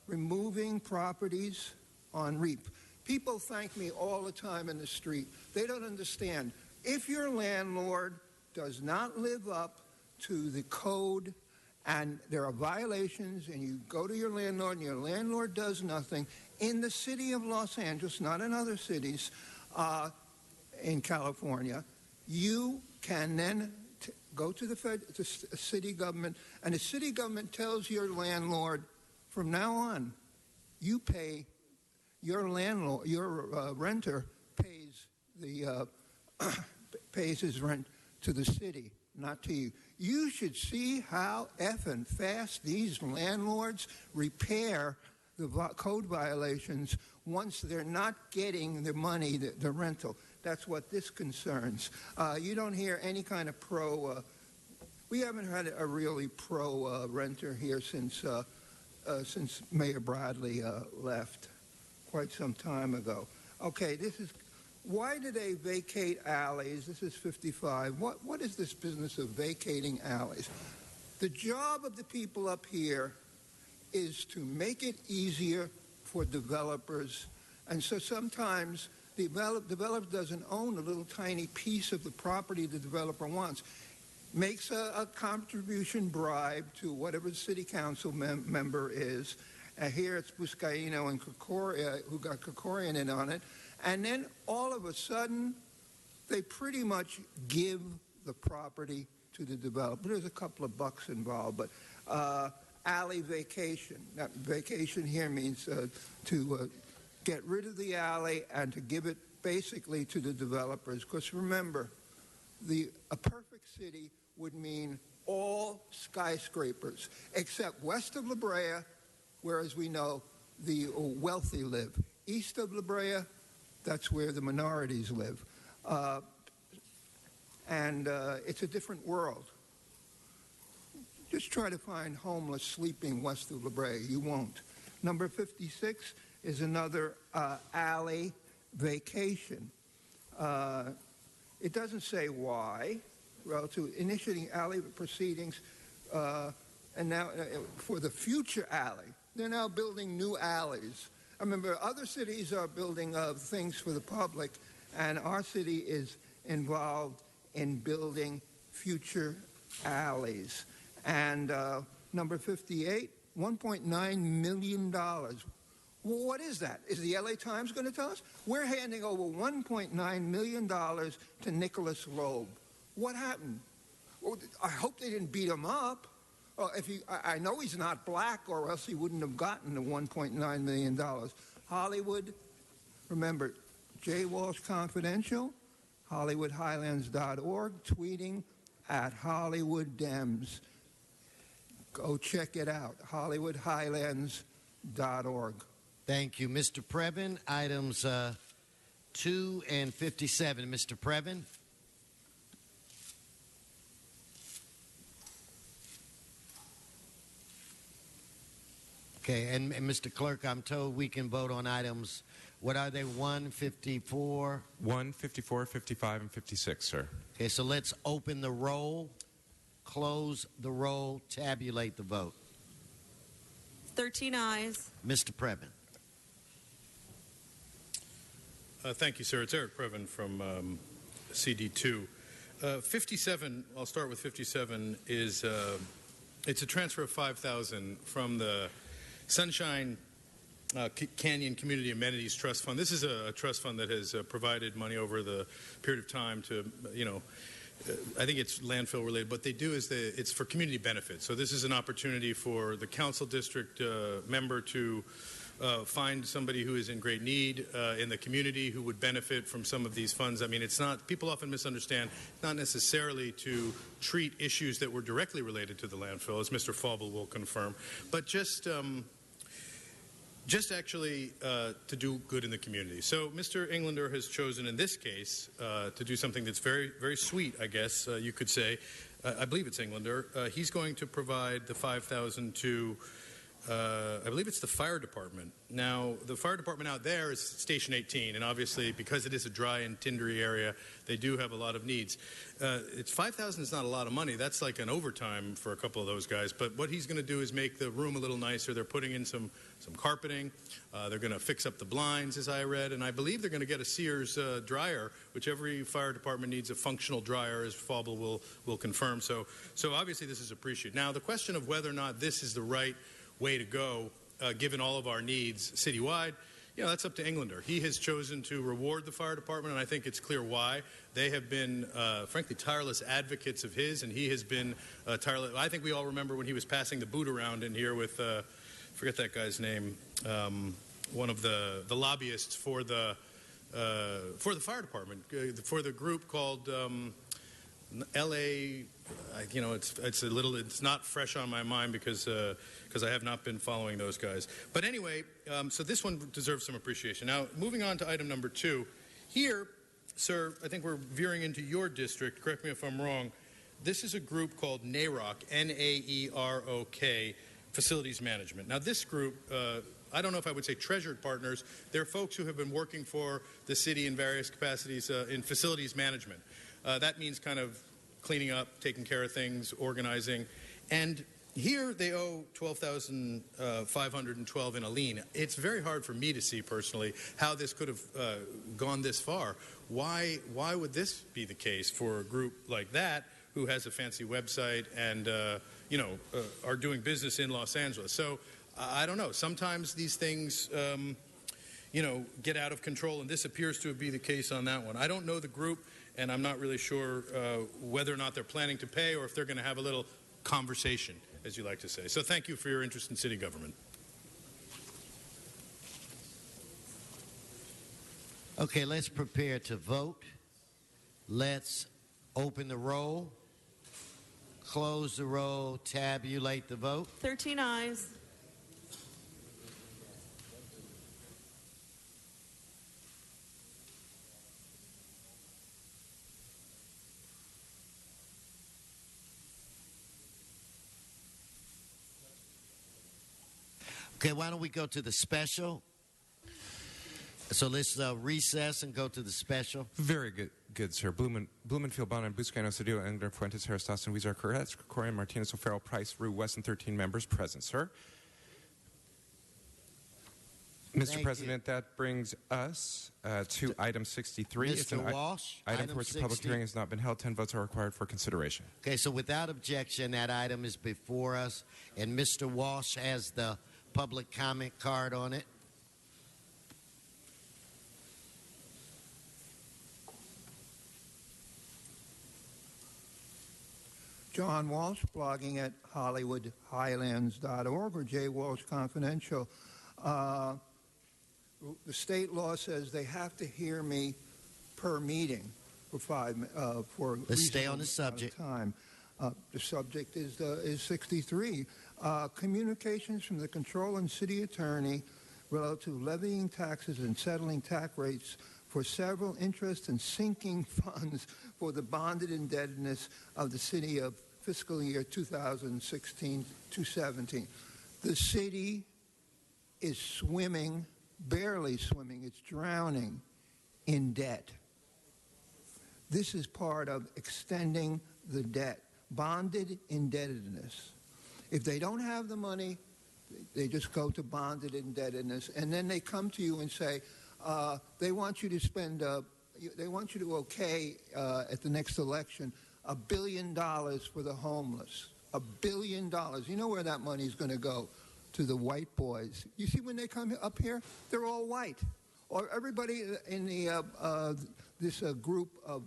removing properties on REAP. People thank me all the time in the street. They don't understand. If your landlord does not live up to the code and there are violations and you go to your landlord and your landlord does nothing, in the city of Los Angeles, not in other cities, in California, you can then go to the city government, and the city government tells your landlord, from now on, you pay your landlord, your renter pays pays his rent to the city, not to you. You should see how effing fast these landlords repair the code violations once they're not getting the money, the rental. That's what this concerns. You don't hear any kind of we haven't had a really renter here since Mayor Bradley left quite some time ago. Okay, why do they vacate alleys? This is 55. What is this business of vacating alleys? The job of the people up here is to make it easier for developers. And so sometimes the developer doesn't own a little tiny piece of the property the developer wants. Makes a contribution bribe to whatever the city council member is. Here it's Buscaino and Kokorian who got Kokorian in on it. And then all of a sudden, they pretty much give the property to the developer. There's a couple of bucks involved, but alley vacation. Now, vacation here means to get rid of the alley and to give it basically to the developers. Because remember, a perfect city would mean all skyscrapers, except west of La Brea, where, as we know, the wealthy live. East of La Brea, that's where the minorities live. And it's a different world. Just try to find homeless sleeping west of La Brea. You won't. Number 56 is another alley vacation. It doesn't say why. To initiating alley proceedings, and now for the future alley. They're now building new alleys. I remember other cities are building things for the public, and our city is involved in building future alleys. And number 58, $1.9 million. Well, what is that? Is the LA Times going to tell us? We're handing over $1.9 million to Nicholas Loeb. What happened? Well, I hope they didn't beat him up. I know he's not black, or else he wouldn't have gotten the $1.9 million. Hollywood, remember, J. Walsh Confidential, HollywoodHighlands.org, tweeting at Hollywood Dems. Go check it out, HollywoodHighlands.org. Thank you, Mr. Previn. Items 2 and 57. Mr. Previn. Okay, and Mr. Clerk, I'm told we can vote on items, what are they, 154? 154, 55, and 56, sir. Okay, so let's open the roll, close the roll, tabulate the vote. 13 ayes. Mr. Previn. Thank you, sir. It's Eric Previn from CD2. 57, I'll start with 57, is it's a transfer of $5,000 from the Sunshine Canyon Community Amenities Trust Fund. This is a trust fund that has provided money over the period of time to, I think it's landfill related. What they do is it's for community benefit. So this is an opportunity for the council district member to find somebody who is in great need in the community who would benefit from some of these funds. I mean, it's not, people often misunderstand, not necessarily to treat issues that were directly related to the landfill, as Mr. Faubel will confirm, but just actually to do good in the community. So Mr. Englander has chosen in this case to do something that's very, very sweet, I guess you could say. I believe it's Englander. He's going to provide the $5,000 to I believe it's the fire department. Now, the fire department out there is Station 18, and obviously, because it is a dry and tindery area, they do have a lot of needs. It's $5,000 is not a lot of money. That's like an overtime for a couple of those guys. But what he's going to do is make the room a little nicer. They're putting in some carpeting. They're going to fix up the blinds, as I read, and I believe they're going to get a Sears dryer, which every fire department needs a functional dryer, as Faubel will confirm. So obviously, this is appreciated. Now, the question of whether or not this is the right way to go, given all of our needs citywide, that's up to Englander. He has chosen to reward the fire department, and I think it's clear why. They have been, frankly, tireless advocates of his, and he has been tireless. I think we all remember when he was passing the boot around in here with, forget that guy's name, one of the lobbyists for the fire department, for the group called LA. It's not fresh on my mind because I have not been following those guys. But anyway, so this one deserves some appreciation. Now, moving on to item number 2. Here, sir, I think we're veering into your district. Correct me if I'm wrong. This is a group called NAEROC, N-A-E-R-O-K, Facilities Management. Now, this group, I don't know if I would say treasured partners. They're folks who have been working for the city in various capacities in facilities management. That means kind of cleaning up, taking care of things, organizing. And here they owe $12,512 in a lien. It's very hard for me to see personally how this could have gone this far. Why would this be the case for a group like that who has a fancy website and are doing business in Los Angeles? So I don't know. Sometimes these things get out of control, and this appears to be the case on that one. I don't know the group, and I'm not really sure whether or not they're planning to pay or if they're going to have a little conversation, as you like to say. So thank you for your interest in city government. Okay, let's prepare to vote. Let's open the roll, close the roll, tabulate the vote. 13 ayes. Okay, why don't we go to the special? So let's recess and go to the special. Very good, sir. Blumenfield, Bonin, Buscaino, Cedillo, Engler, Fuentes, Harris, Dawson, Weezer, Corretz, Krikorian, Martinez, O'Farrell, Price, Rue, Wesson, 13 members present, sir. Mr. President, that brings us to item 63. Mr. Walsh, item for which a public hearing has not been held. 10 votes are required for consideration. Okay, so without objection, that item is before us, and Mr. Walsh has the public comment card on it. John Walsh, blogging at HollywoodHighlands.org or J. Walsh Confidential. The state law says they have to hear me per meeting for Let's stay on the subject. Time. The subject is 63. Communications from the Controller and City Attorney relative to levying taxes and settling tax rates for several interest and sinking funds for the bonded indebtedness of the city of fiscal year 2016-17. The city is swimming, barely swimming, it's drowning in debt. This is part of extending the debt, bonded indebtedness. If they don't have the money, they just go to bonded indebtedness, and then they come to you and say they want you to spend, they want you to okay at the next election $1 billion for the homeless. $1 billion. You know where that money is going to go? To the white boys. You see, when they come up here, they're all white. Or everybody in the this group of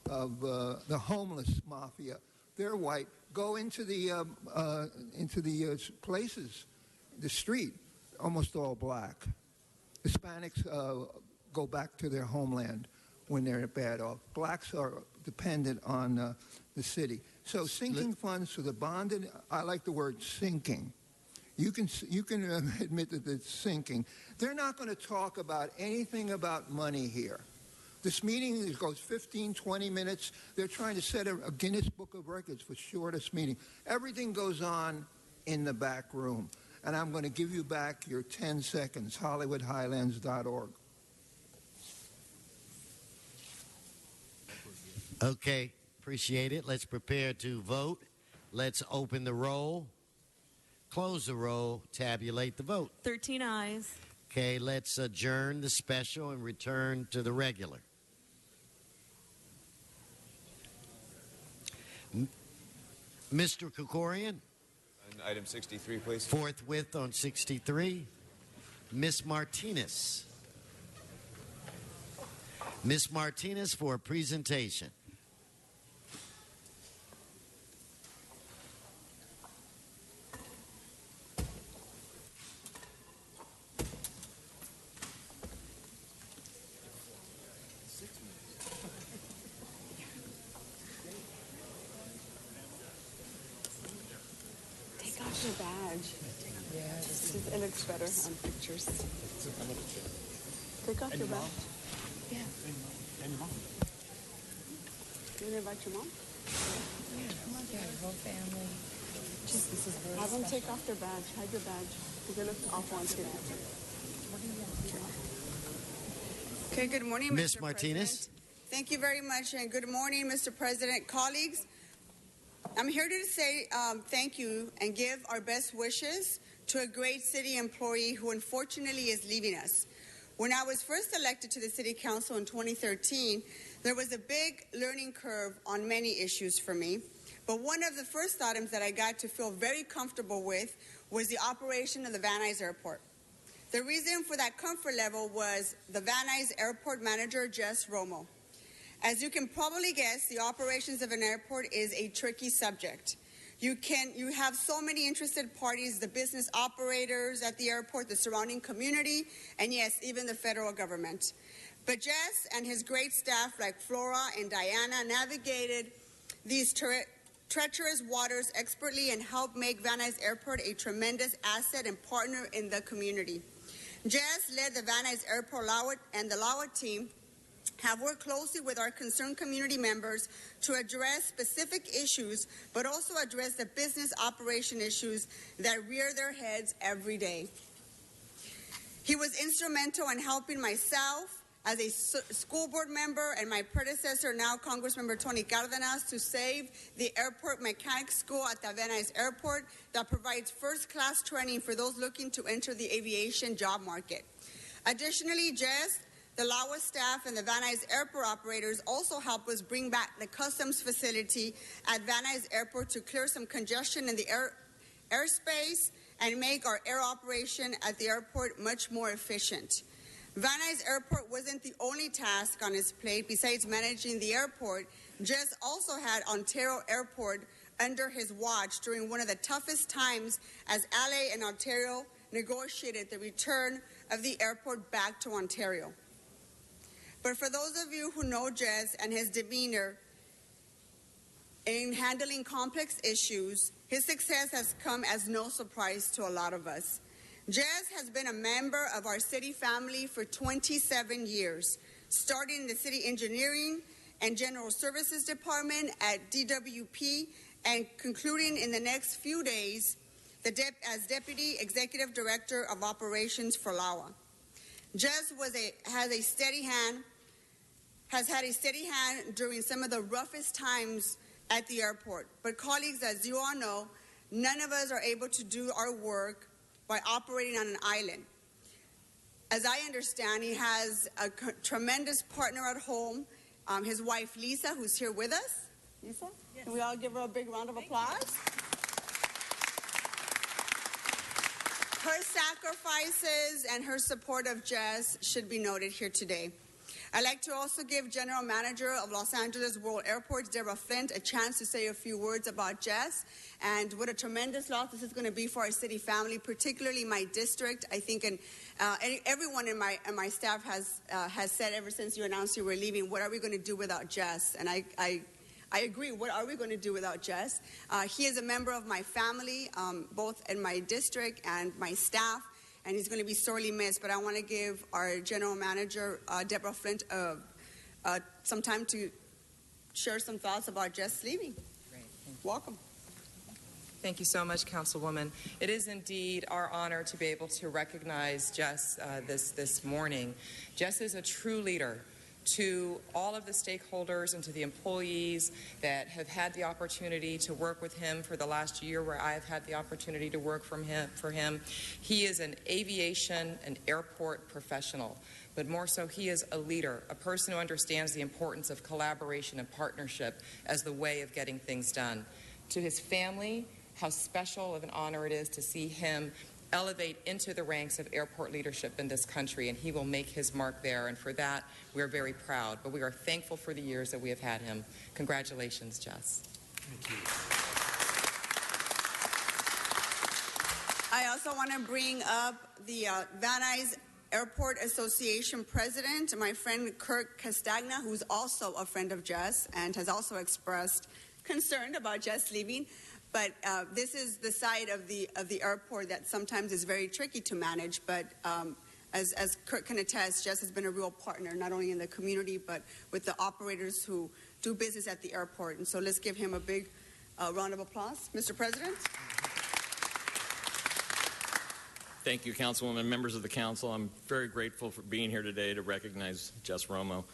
the homeless mafia, they're white. Go into the places, the street, almost all black. Hispanics go back to their homeland when they're bad off. Blacks are dependent on the city. So sinking funds for the bonded, I like the word sinking. You can admit that it's sinking. They're not going to talk about anything about money here. This meeting goes 15, 20 minutes. They're trying to set a Guinness Book of Records for shortest meeting. Everything goes on in the back room. And I'm going to give you back your 10 seconds, HollywoodHighlands.org. Okay, appreciate it. Let's prepare to vote. Let's open the roll, close the roll, tabulate the vote. 13 ayes. Okay, let's adjourn the special and return to the regular. Mr. Krikorian? Item 63, please. Forthwith on 63. Miss Martinez. Miss Martinez for a presentation. Take off your badge. Yeah, it looks better on pictures. Take off your badge. Yeah. And your mom. You want to invite your mom? Yeah, your whole family. Just, this is very Have them special. take off their badge. Hide your badge. Because they look awful on TV. Okay, good morning, Miss Mr. Martinez. President. Thank you very much, and good morning, Mr. President, colleagues. I'm here to say thank you and give our best wishes to a great city employee who unfortunately is leaving us. When I was first elected to the City Council in 2013, there was a big learning curve on many issues for me. But one of the first items that I got to feel very comfortable with was the operation of the Van Nuys Airport. The reason for that comfort level was the Van Nuys Airport manager, Jess Romo. As you can probably guess, the operations of an airport is a tricky subject. You have so many interested parties, the business operators at the airport, the surrounding community, and yes, even the federal government. But Jess and his great staff like Flora and Diana navigated these treacherous waters expertly and helped make Van Nuys Airport a tremendous asset and partner in the community. Jess led the Van Nuys Airport LAWA and the LAWA team have worked closely with our concerned community members to address specific issues, but also address the business operation issues that rear their heads every day. He was instrumental in helping myself as a school board member and my predecessor, now Congressmember Tony Cardenas, to save the airport mechanic school at the Van Nuys Airport that provides first-class training for those looking to enter the aviation job market. Additionally, Jess, the LAWA staff, and the Van Nuys Airport operators also help us bring back the customs facility at Van Nuys Airport to clear some congestion in the airspace and make our air operation at the airport much more efficient. Van Nuys Airport wasn't the only task on his plate. Besides managing the airport, Jess also had Ontario Airport under his watch during one of the toughest times as LA and Ontario negotiated the return of the airport back to Ontario. But for those of you who know Jess and his demeanor in handling complex issues, his success has come as no surprise to a lot of us. Jess has been a member of our city family for 27 years, starting in the city engineering and general services department at DWP and concluding in the next few days as Deputy Executive Director of Operations for LAWA. Jess has had a steady hand during some of the roughest times at the airport. But colleagues, as you all know, none of us are able to do our work by operating on an island. As I understand, he has a tremendous partner at home, his wife Lisa, who's here with us. Lisa, yes. Can we all give her a big round of applause? Her sacrifices and her support of Jess should be noted here today. I'd like to also give General Manager of Los Angeles World Airports, Deborah Flint, a chance to say a few words about Jess and what a tremendous loss this is going to be for our city family, particularly my district. I think everyone in my staff has said ever since you announced you were leaving, what are we going to do without Jess? And I agree. What are we going to do without Jess? He is a member of my family, both in my district and my staff, and he's going to be sorely missed. But I want to give our General Manager, Deborah Flint, some time to share some thoughts about Jess leaving. Great. Welcome. Thank you so much, Councilwoman. It is indeed our honor to be able to recognize Jess this morning. Jess is a true leader to all of the stakeholders and to the employees that have had the opportunity to work with him for the last year, where I have had the opportunity to work for him. He is an aviation and airport professional, but more so he is a leader, a person who understands the importance of collaboration and partnership as the way of getting things done. To his family, how special of an honor it is to see him elevate into the ranks of airport leadership in this country, and he will make his mark there. And for that, we are very proud. But we are thankful for the years that we have had him. Congratulations, Jess. Thank you. I also want to bring up the Van Nuys Airport Association president, my friend Kirk Castagna, who's also a friend of Jess and has also expressed concern about Jess leaving. But this is the side of the airport that sometimes is very tricky to manage. But as Kirk can attest, Jess has been a real partner, not only in the community, but with the operators who do business at the airport. And so let's give him a big round of applause. Mr. President. Thank you, Councilwoman. Members of the Council, I'm very grateful for being here today to recognize Jess Romo.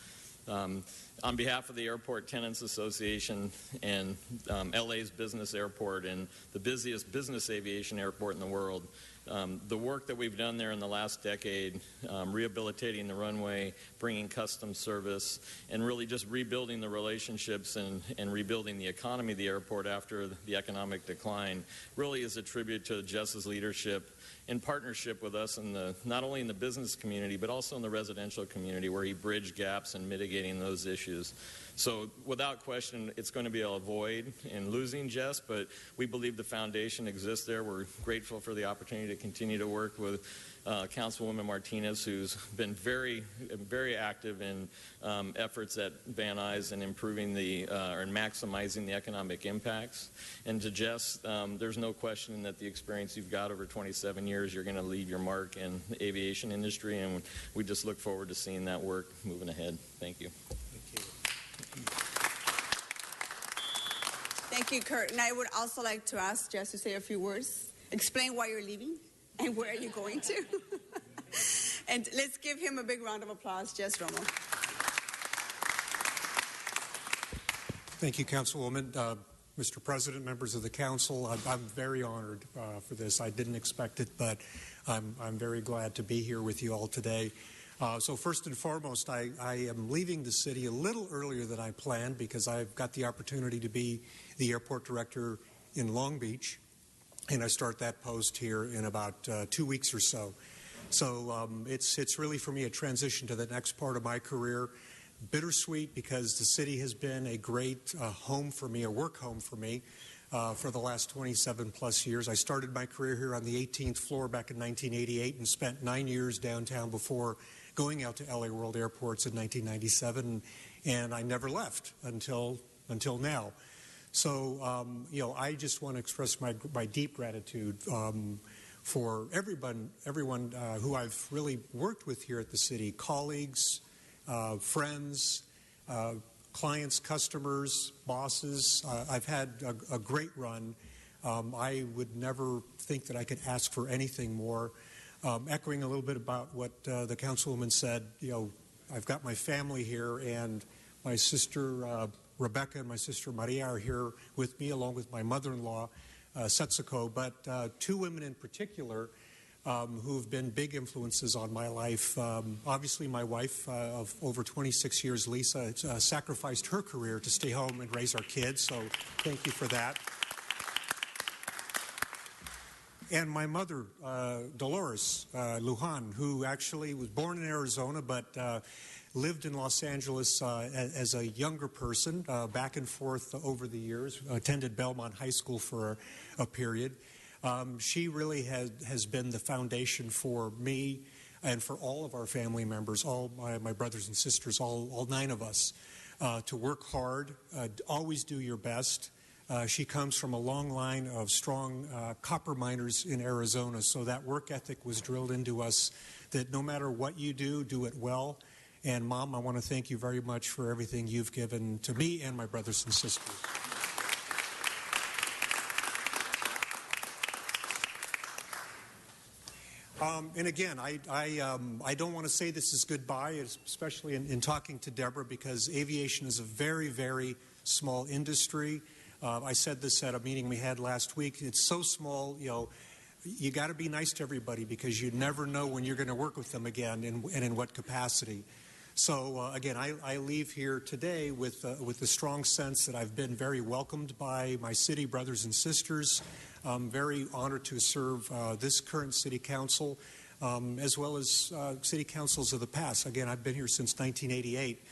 On behalf of the Airport Tenants Association and LA's business airport and the busiest business aviation airport in the world, the work that we've done there in the last decade, rehabilitating the runway, bringing custom service, and really just rebuilding the relationships and rebuilding the economy of the airport after the economic decline, really is a tribute to Jess's leadership in partnership with us not only in the business community, but also in the residential community, where he bridged gaps in mitigating those issues. So without question, it's going to be a void in losing Jess, but we believe the foundation exists there. We're grateful for the opportunity to continue to work with Councilwoman Martinez, who's been very, very active in efforts at Van Nuys and improving and maximizing the economic impacts. And to Jess, there's no question that the experience you've got over 27 years, you're going to leave your mark in the aviation industry, and we just look forward to seeing that work moving ahead. Thank you. Thank you, Kurt. And I would also like to ask Jess to say a few words. Explain why you're leaving and where are you going to. And let's give him a big round of applause, Jess Romo. Thank you, Councilwoman. Mr. President, members of the Council, I'm very honored for this. I didn't expect it, but I'm very glad to be here with you all today. So first and foremost, I am leaving the city a little earlier than I planned because I've got the opportunity to be the airport director in Long Beach, and I start that post here in about 2 weeks or so. So it's really for me a transition to the next part of my career. Bittersweet because the city has been a great home for me, a work home for me for the last 27 plus years. I started my career here on the 18th floor back in 1988 and spent 9 years downtown before going out to LA World Airports in 1997, and I never left until now. So, I just want to express my deep gratitude for everyone who I've really worked with here at the city, colleagues, friends, clients, customers, bosses. I've had a great run. I would never think that I could ask for anything more. Echoing a little bit about what the Councilwoman said, I've got my family here, and my sister Rebecca and my sister Maria are here with me, along with my mother-in-law, Setsuko, but two women in particular who've been big influences on my life. Obviously, my wife of over 26 years, Lisa, sacrificed her career to stay home and raise our kids, so thank you for that. And my mother, Dolores Lujan, who actually was born in Arizona but lived in Los Angeles as a younger person, back and forth over the years, attended Belmont High School for a period. She really has been the foundation for me and for all of our family members, all my brothers and sisters, all 9 of us, to work hard, always do your best. She comes from a long line of strong copper miners in Arizona, so that work ethic was drilled into us that no matter what you do it well. And Mom, I want to thank you very much for everything you've given to me and my brothers and sisters. And again, I don't want to say this is goodbye, especially in talking to Deborah, because aviation is a very, very small industry. I said this at a meeting we had last week. It's so small, you got to be nice to everybody because you never know when you're going to work with them again and in what capacity. So again, I leave here today with the strong sense that I've been very welcomed by my city brothers and sisters. I'm very honored to serve this current city council, as well as city councils of the past. Again, I've been here since 1988.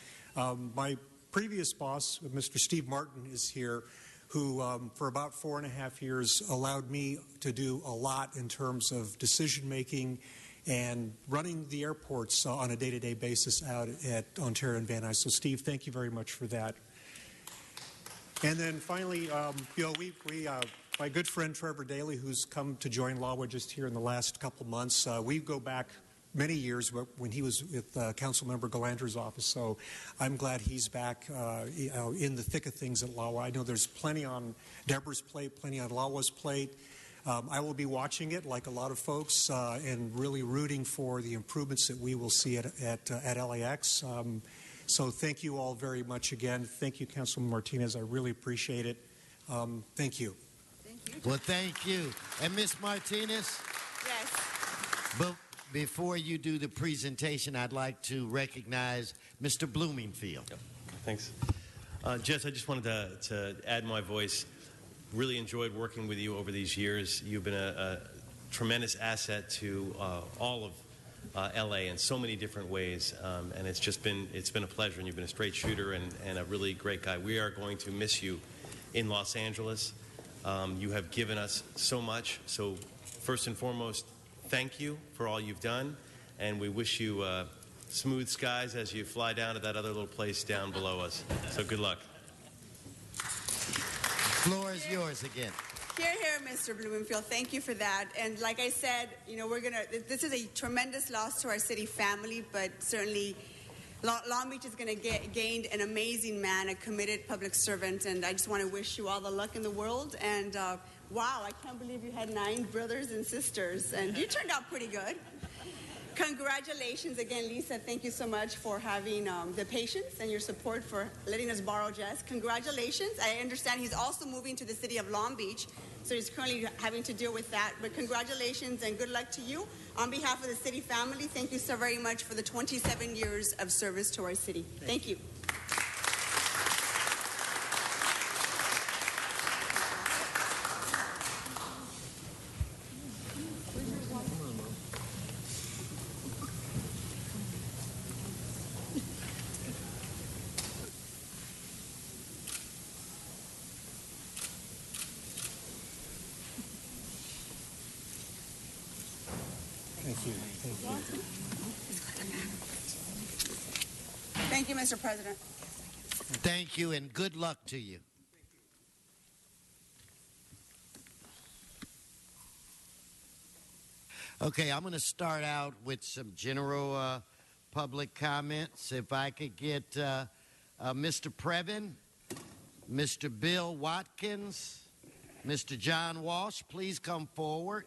My previous boss, Mr. Steve Martin, is here, who for about 4.5 years allowed me to do a lot in terms of decision making and running the airports on a day-to-day basis out at Ontario and Van Nuys. So, Steve, thank you very much for that. And then finally, my good friend Trevor Daly, who's come to join LAWA just here in the last couple months, we go back many years when he was with Councilmember Galanter's office. So I'm glad he's back in the thick of things at LAWA. I know there's plenty on Deborah's plate, plenty on LAWA's plate. I will be watching it like a lot of folks and really rooting for the improvements that we will see at LAX. So thank you all very much again. Thank you, Councilman Martinez. I really appreciate it. Thank you. Well, thank you. And Ms. Martinez? Yes. But before you do the presentation, I'd like to recognize Mr. Bloomingfield. Yep. Thanks. Jess, I just wanted to add my voice. Really enjoyed working with you over these years. You've been a tremendous asset to all of LA in so many different ways, and it's been a pleasure. And you've been a straight shooter and a really great guy. We are going to miss you in Los Angeles. You have given us so much. So first and foremost, thank you for all you've done, and we wish you smooth skies as you fly down to that other little place down below us. So good luck. Floor is yours again. Here, Mr. Blumenfield. Thank you for that. And like I said, this is a tremendous loss to our city family, but certainly Long Beach is going to gain an amazing man, a committed public servant, and I just want to wish you all the luck in the world. And wow, I can't believe you had 9 brothers and sisters, and you turned out pretty good. Congratulations again, Lisa. Thank you so much for having the patience and your support for letting us borrow Jess. Congratulations. I understand he's also moving to the city of Long Beach, so he's currently having to deal with that. But congratulations and good luck to you. On behalf of the city family, thank you so very much for the 27 years of service to our city. Thank you. Thank you, Mr. President. Thank you, and good luck to you. Okay, I'm going to start out with some general public comments. If I could get Mr. Previn, Mr. Bill Watkins, Mr. John Walsh, please come forward.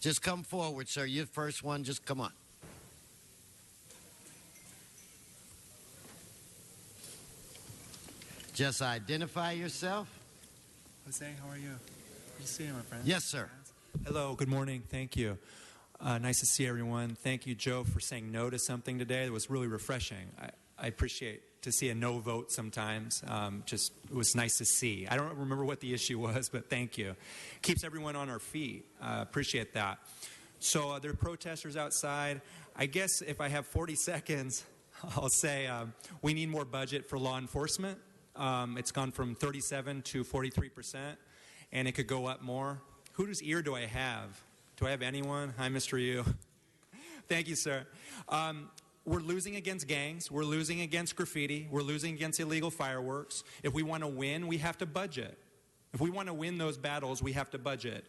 Just come forward, sir. You're the first one. Just come on. Just identify yourself. Jose, how are you? Good to see you, my friend. Yes, sir. Hello, good morning. Thank you. Nice to see everyone. Thank you, Joe, for saying no to something today. It was really refreshing. I appreciate to see a no vote sometimes. It was nice to see. I don't remember what the issue was, but thank you. Keeps everyone on our feet. Appreciate that. So there are protesters outside. I guess if I have 40 seconds, I'll say we need more budget for law enforcement. It's gone from 37 to 43%, and it could go up more. Whose ear do I have? Do I have anyone? Hi, Mr. Yu. Thank you, sir. We're losing against gangs. We're losing against graffiti. We're losing against illegal fireworks. If we want to win, we have to budget. If we want to win those battles, we have to budget.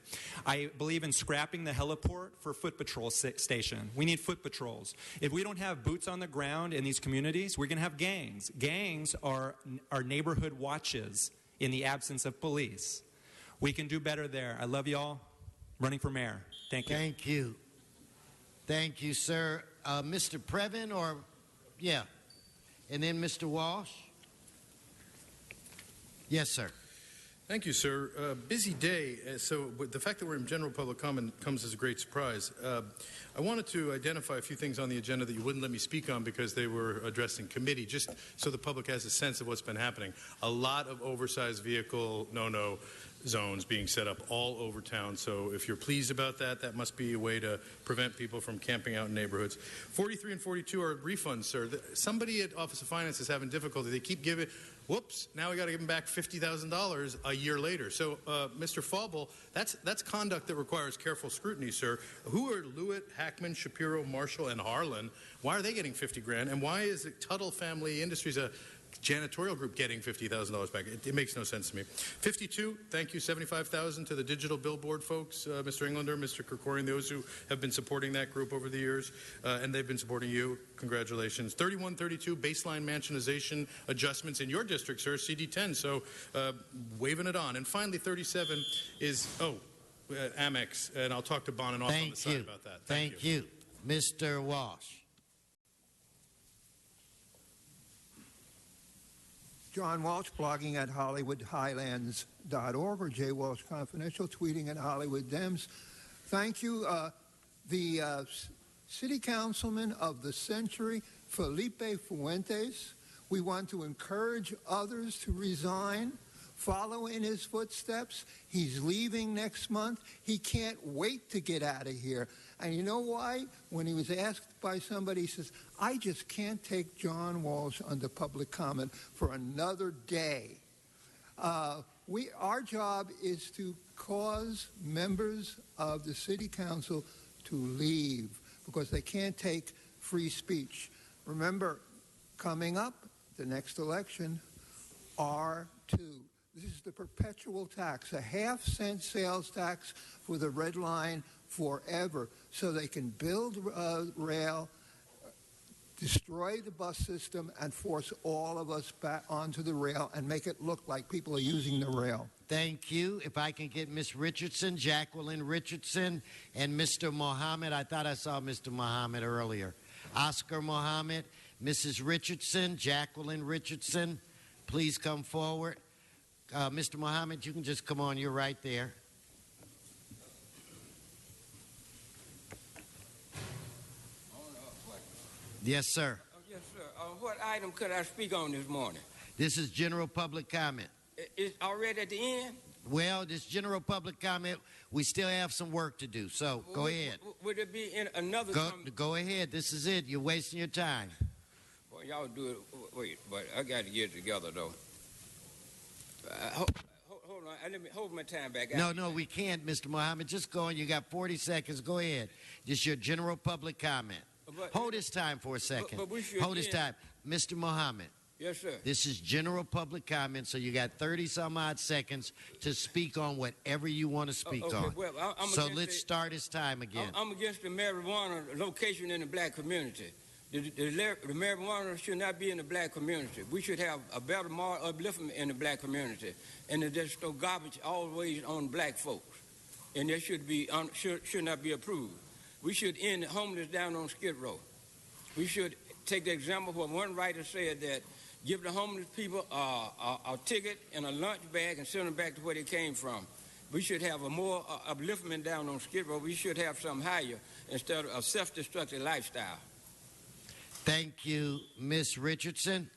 I believe in scrapping the heliport for foot patrol station. We need foot patrols. If we don't have boots on the ground in these communities, we're going to have gangs. Gangs are neighborhood watches in the absence of police. We can do better there. I love y'all. Running for mayor. Thank you. Thank you. Thank you, sir. Mr. Previn, or, yeah. And then Mr. Walsh. Yes, sir. Thank you, sir. Busy day, so the fact that we're in general public comment comes as a great surprise. I wanted to identify a few things on the agenda that you wouldn't let me speak on because they were addressed in committee, just so the public has a sense of what's been happening. A lot of oversized vehicle no-no zones being set up all over town, so if you're pleased about that, that must be a way to prevent people from camping out in neighborhoods. 43 and 42 are refunds, sir. Somebody at Office of Finance is having difficulty. They keep giving... Whoops, now we got to give them back $50,000 a year later. So, Mr. Faubel, that's conduct that requires careful scrutiny, sir. Who are Lewitt, Hackman, Shapiro, Marshall, and Harlan? Why are they getting $50,000? And why is it Tuttle Family Industries, a janitorial group, getting $50,000 back? It makes no sense to me. 52, thank you, $75,000 to the digital billboard folks, Mr. Englander, Mr. Krikorian, those who have been supporting that group over the years, and they've been supporting you. Congratulations. 31, 32, baseline mansionization adjustments in your district, sir, CD10. So waving it on. And finally, 37 is, Amex, and I'll talk to Bon and off on the side about that. Thank you. Mr. Walsh. John Walsh, blogging at HollywoodHighlands.org, or J. Walsh Confidential, tweeting at Hollywood Dems. Thank you. The City Councilman of the Century, Felipe Fuentes. We want to encourage others to resign, follow in his footsteps. He's leaving next month. He can't wait to get out of here. And you know why? When he was asked by somebody, he says, I just can't take John Walsh under public comment for another day. Our job is to cause members of the City Council to leave because they can't take free speech. Remember, coming up, the next election, R2. This is the perpetual tax, a half-cent sales tax for the Red Line forever, so they can build rail, destroy the bus system, and force all of us back onto the rail and make it look like people are using the rail. Thank you. If I can get Miss Richardson, Jacqueline Richardson, and Mr. Mohammed. I thought I saw Mr. Mohammed earlier. Oscar Mohammed, Mrs. Richardson, Jacqueline Richardson, please come forward. Mr. Mohammed, you can just come on. You're right there. Yes, sir. Yes, sir. What item could I speak on this morning? This is general public comment. It's already at the end? Well, this general public comment, we still have some work to do, so go ahead. Would it be in another... Go ahead. This is it. You're wasting your time. Well, y'all do it. Wait, but I got to get it together, though. Hold on. Let me hold my time back. No, we can't, Mr. Mohammed. Just go on. You got 40 seconds. Go ahead. Just your general public comment. Hold his time for a second. Hold his time. Mr. Mohammed. Yes, sir. This is general public comment, so you got 30-some-odd seconds to speak on whatever you want to speak on. Well, so let's start his time again. I'm against the marijuana location in the black community. The marijuana should not be in the black community. We should have a better moral upliftment in the black community. And there's no garbage always on black folks. And that should not be approved. We should end homeless down on Skid Row. We should take the example where one writer said that give the homeless people a ticket and a lunch bag and send them back to where they came from. We should have a more upliftment down on Skid Row. We should have something higher instead of a self-destructive lifestyle. Thank you, Miss Richardson.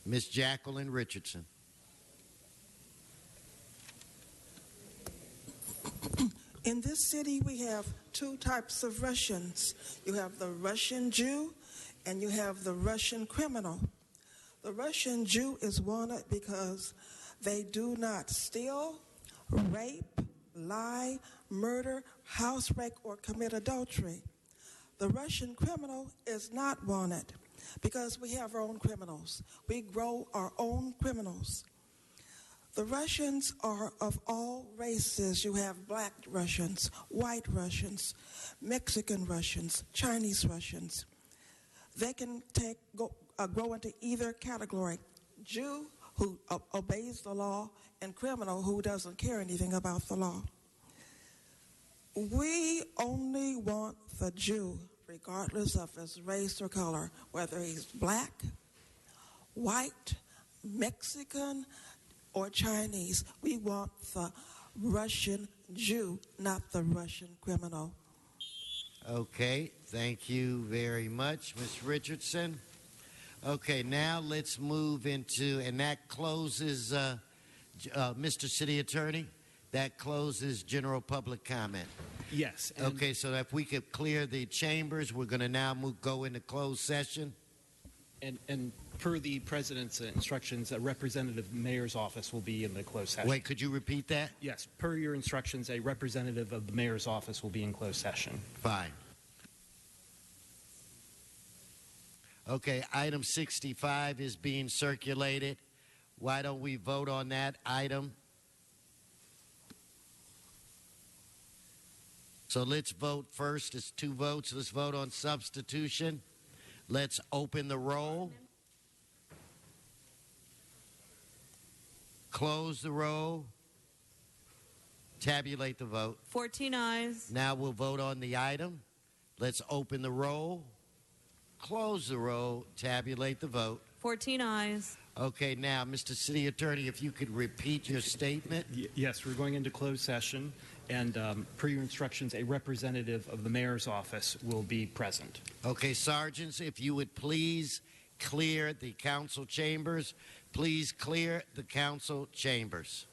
Miss Jacqueline Richardson. In this city, we have two types of Russians. You have the Russian Jew and you have the Russian criminal. The Russian Jew is wanted because they do not steal, rape, lie, murder, house wreck, or commit adultery. The Russian criminal is not wanted because we have our own criminals. We grow our own criminals. The Russians are of all races. You have black Russians, white Russians, Mexican Russians, Chinese Russians. They can grow into either category. Jew, who obeys the law, and criminal, who doesn't care anything about the law. We only want the Jew, regardless of his race or color, whether he's black, white, Mexican or Chinese. We want the Russian Jew, not the Russian criminal. Okay, thank you very much, Ms. Richardson. Okay, now let's move into, and that closes, Mr. City Attorney, that closes general public comment. Yes. Okay, so if we could clear the chambers, we're going to now go into closed session. And per the president's instructions, a representative of the mayor's office will be in the closed session. Wait, could you repeat that? Yes. Per your instructions, a representative of the mayor's office will be in closed session. Fine. Okay, item 65 is being circulated. Why don't we vote on that item? So let's vote first. It's 2 votes. Let's vote on substitution. Let's open the roll. Close the roll. Tabulate the vote. 14 ayes. Now we'll vote on the item. Let's open the roll. Close the roll. Tabulate the vote. 14 ayes. Okay, now, Mr. City Attorney, if you could repeat your statement. Yes, we're going into closed session, and per your instructions, a representative of the mayor's office will be present. Okay, sergeants, if you would please clear the council chambers. Please clear the council chambers.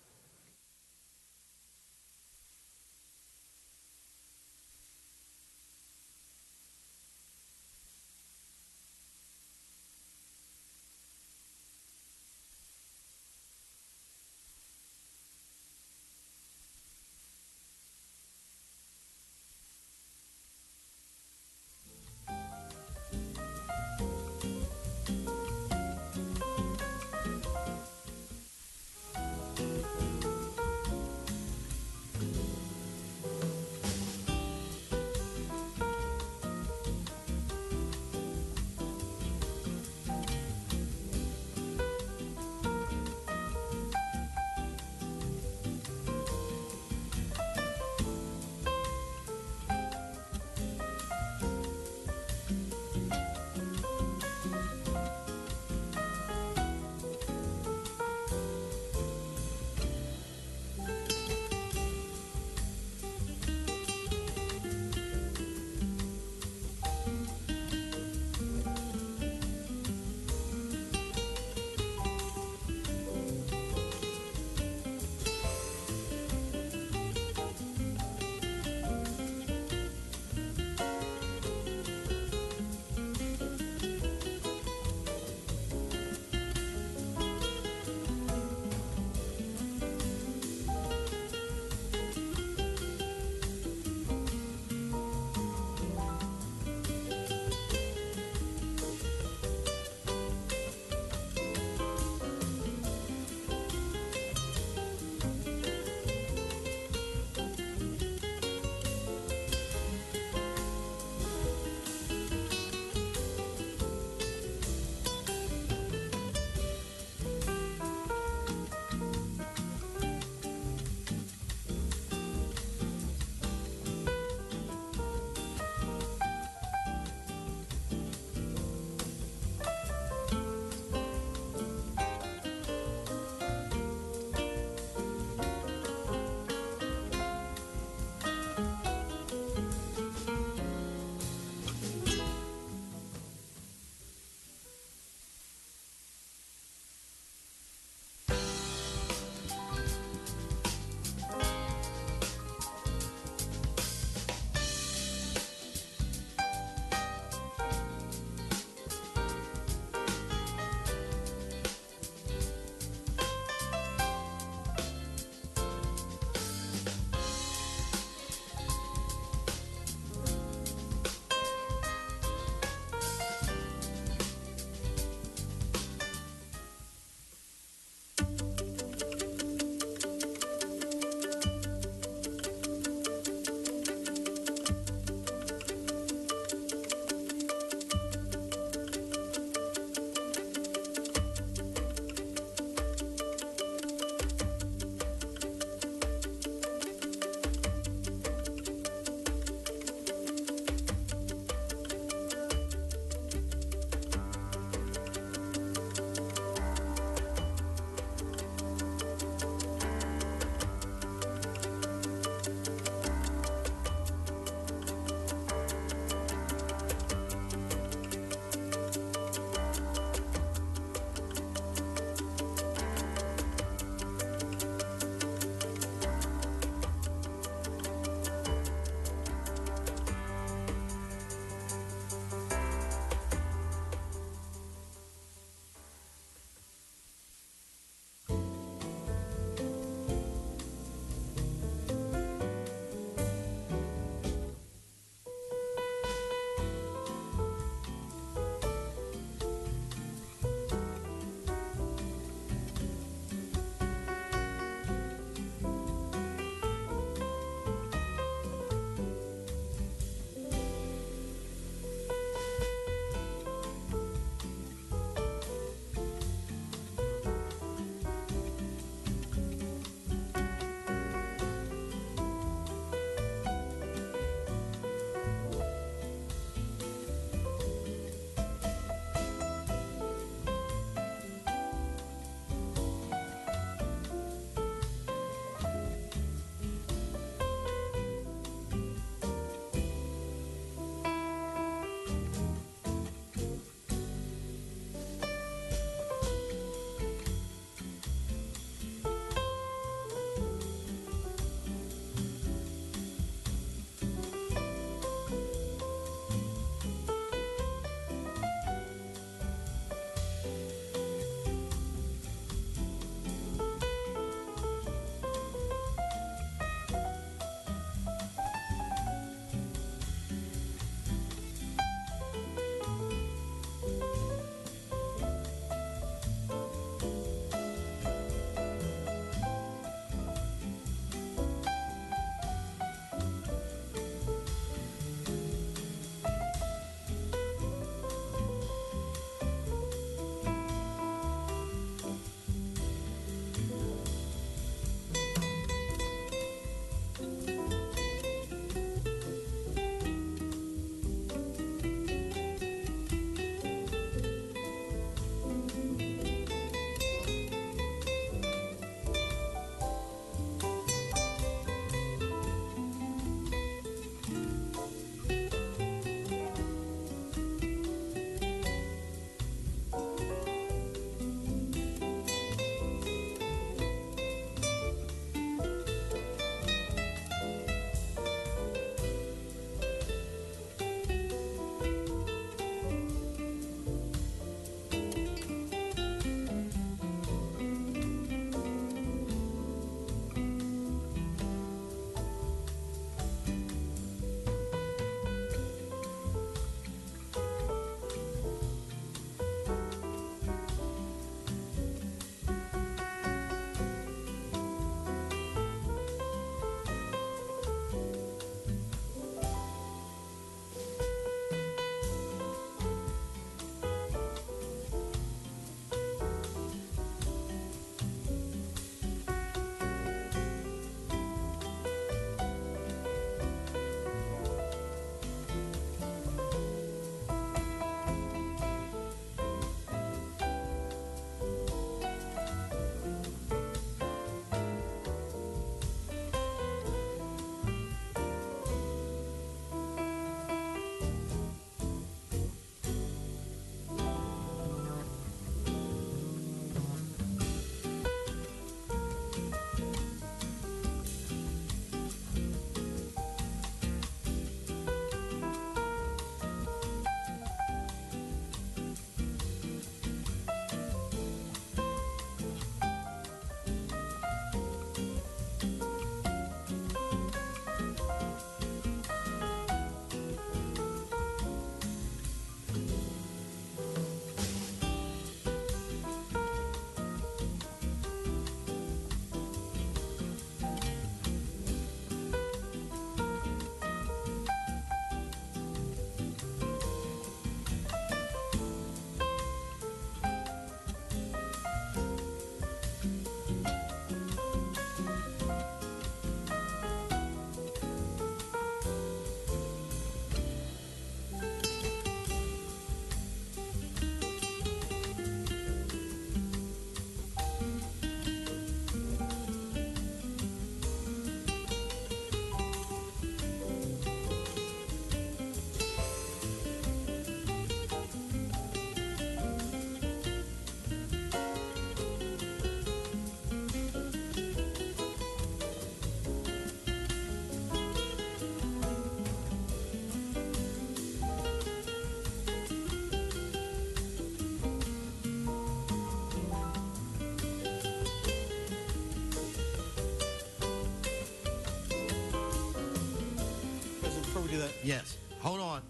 that? Yes. Hold on.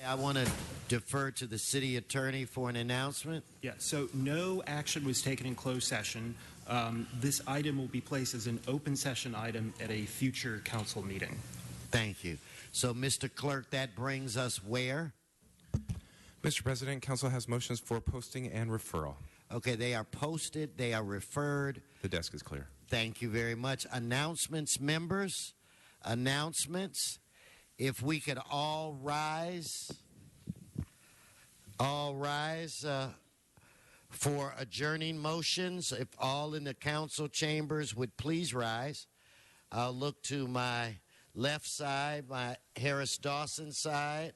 I want to defer to the city attorney for an announcement. Yeah, so no action was taken in closed session. This item will be placed as an open session item at a future council meeting. Thank you. So, Mr. Clerk, that brings us where? Mr. President, council has motions for posting and referral. Okay, they are posted, they are referred. The desk is clear. Thank you very much. Announcements, members. Announcements. If we could all rise for adjourning motions. If all in the council chambers would please rise. I'll look to my left side, my Harris Dawson side.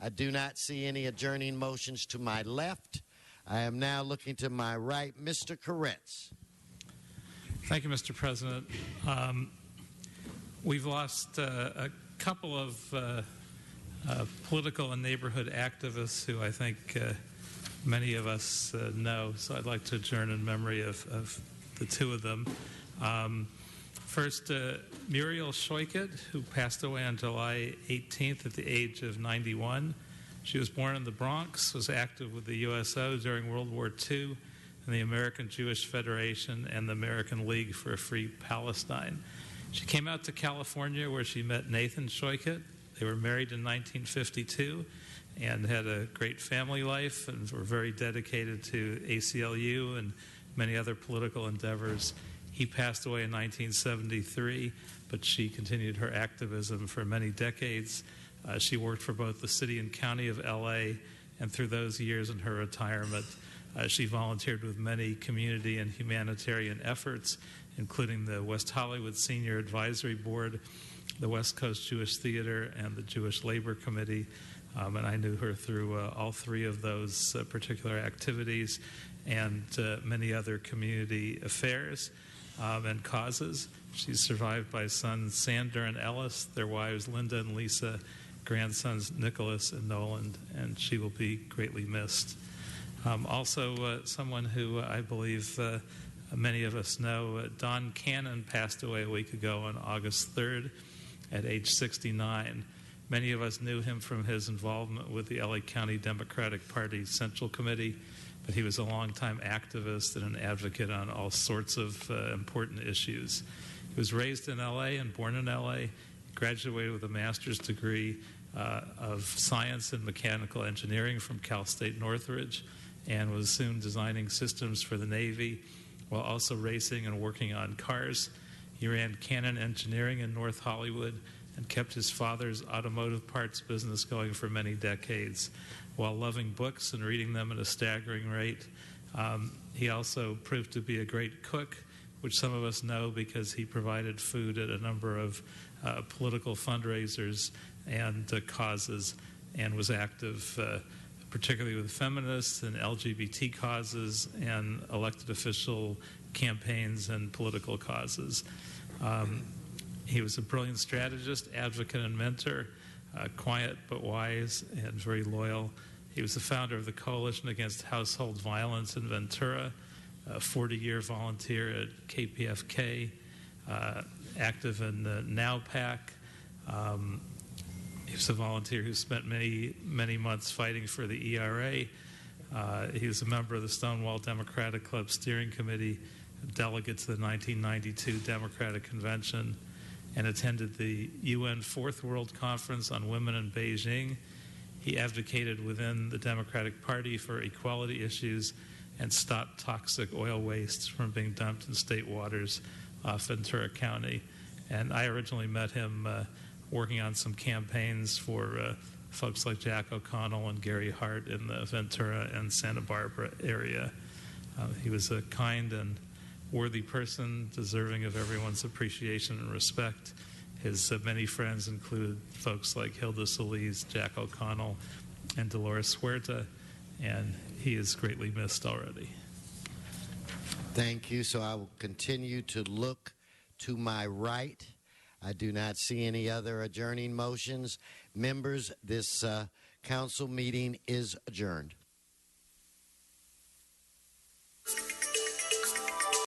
I do not see any adjourning motions to my left. I am now looking to my right. Mr. Koretz. Thank you, Mr. President. We've lost a couple of political and neighborhood activists who I think many of us know, so I'd like to adjourn in memory of the two of them. First, Muriel Scheuchert, who passed away on July 18th at the age of 91. She was born in the Bronx, was active with the USO during World War II and the American Jewish Federation and the American League for a Free Palestine. She came out to California where she met Nathan Scheuchert. They were married in 1952 and had a great family life and were very dedicated to ACLU and many other political endeavors. He passed away in 1973, but she continued her activism for many decades. She worked for both the city and county of LA, and through those years in her retirement, she volunteered with many community and humanitarian efforts, including the West Hollywood Senior Advisory Board, the West Coast Jewish Theater, and the Jewish Labor Committee. And I knew her through all three of those particular activities and many other community affairs and causes. She's survived by sons Sander and Ellis, their wives Linda and Lisa, grandsons Nicholas and Nolan, and she will be greatly missed. Also, someone who I believe many of us know, Don Cannon passed away a week ago on August 3rd at age 69. Many of us knew him from his involvement with the LA County Democratic Party Central Committee, but he was a longtime activist and an advocate on all sorts of important issues. He was raised in LA and born in LA, graduated with a master's degree of science and mechanical engineering from Cal State Northridge, and was soon designing systems for the Navy while also racing and working on cars. He ran Cannon Engineering in North Hollywood and kept his father's automotive parts business going for many decades. While loving books and reading them at a staggering rate, he also proved to be a great cook, which some of us know because he provided food at a number of political fundraisers and causes, and was active particularly with feminists and LGBT causes and elected official campaigns and political causes. He was a brilliant strategist, advocate, and mentor, quiet but wise and very loyal. He was the founder of the Coalition Against Household Violence in Ventura, a 40-year volunteer at KPFK, active in the Now PAC. He was a volunteer who spent many months fighting for the ERA. He was a member of the Stonewall Democratic Club Steering Committee, a delegate to the 1992 Democratic Convention, and attended the UN Fourth World Conference on Women in Beijing. He advocated within the Democratic Party for equality issues and stopped toxic oil waste from being dumped in state waters off Ventura County. And I originally met him working on some campaigns for folks like Jack O'Connell and Gary Hart in the Ventura and Santa Barbara area. He was a kind and worthy person, deserving of everyone's appreciation and respect. His many friends included folks like Hilda Solis, Jack O'Connell, and Dolores Huerta, and he is greatly missed already. Thank you. So I will continue to look to my right. I do not see any other adjourning motions. Members, this council meeting is adjourned.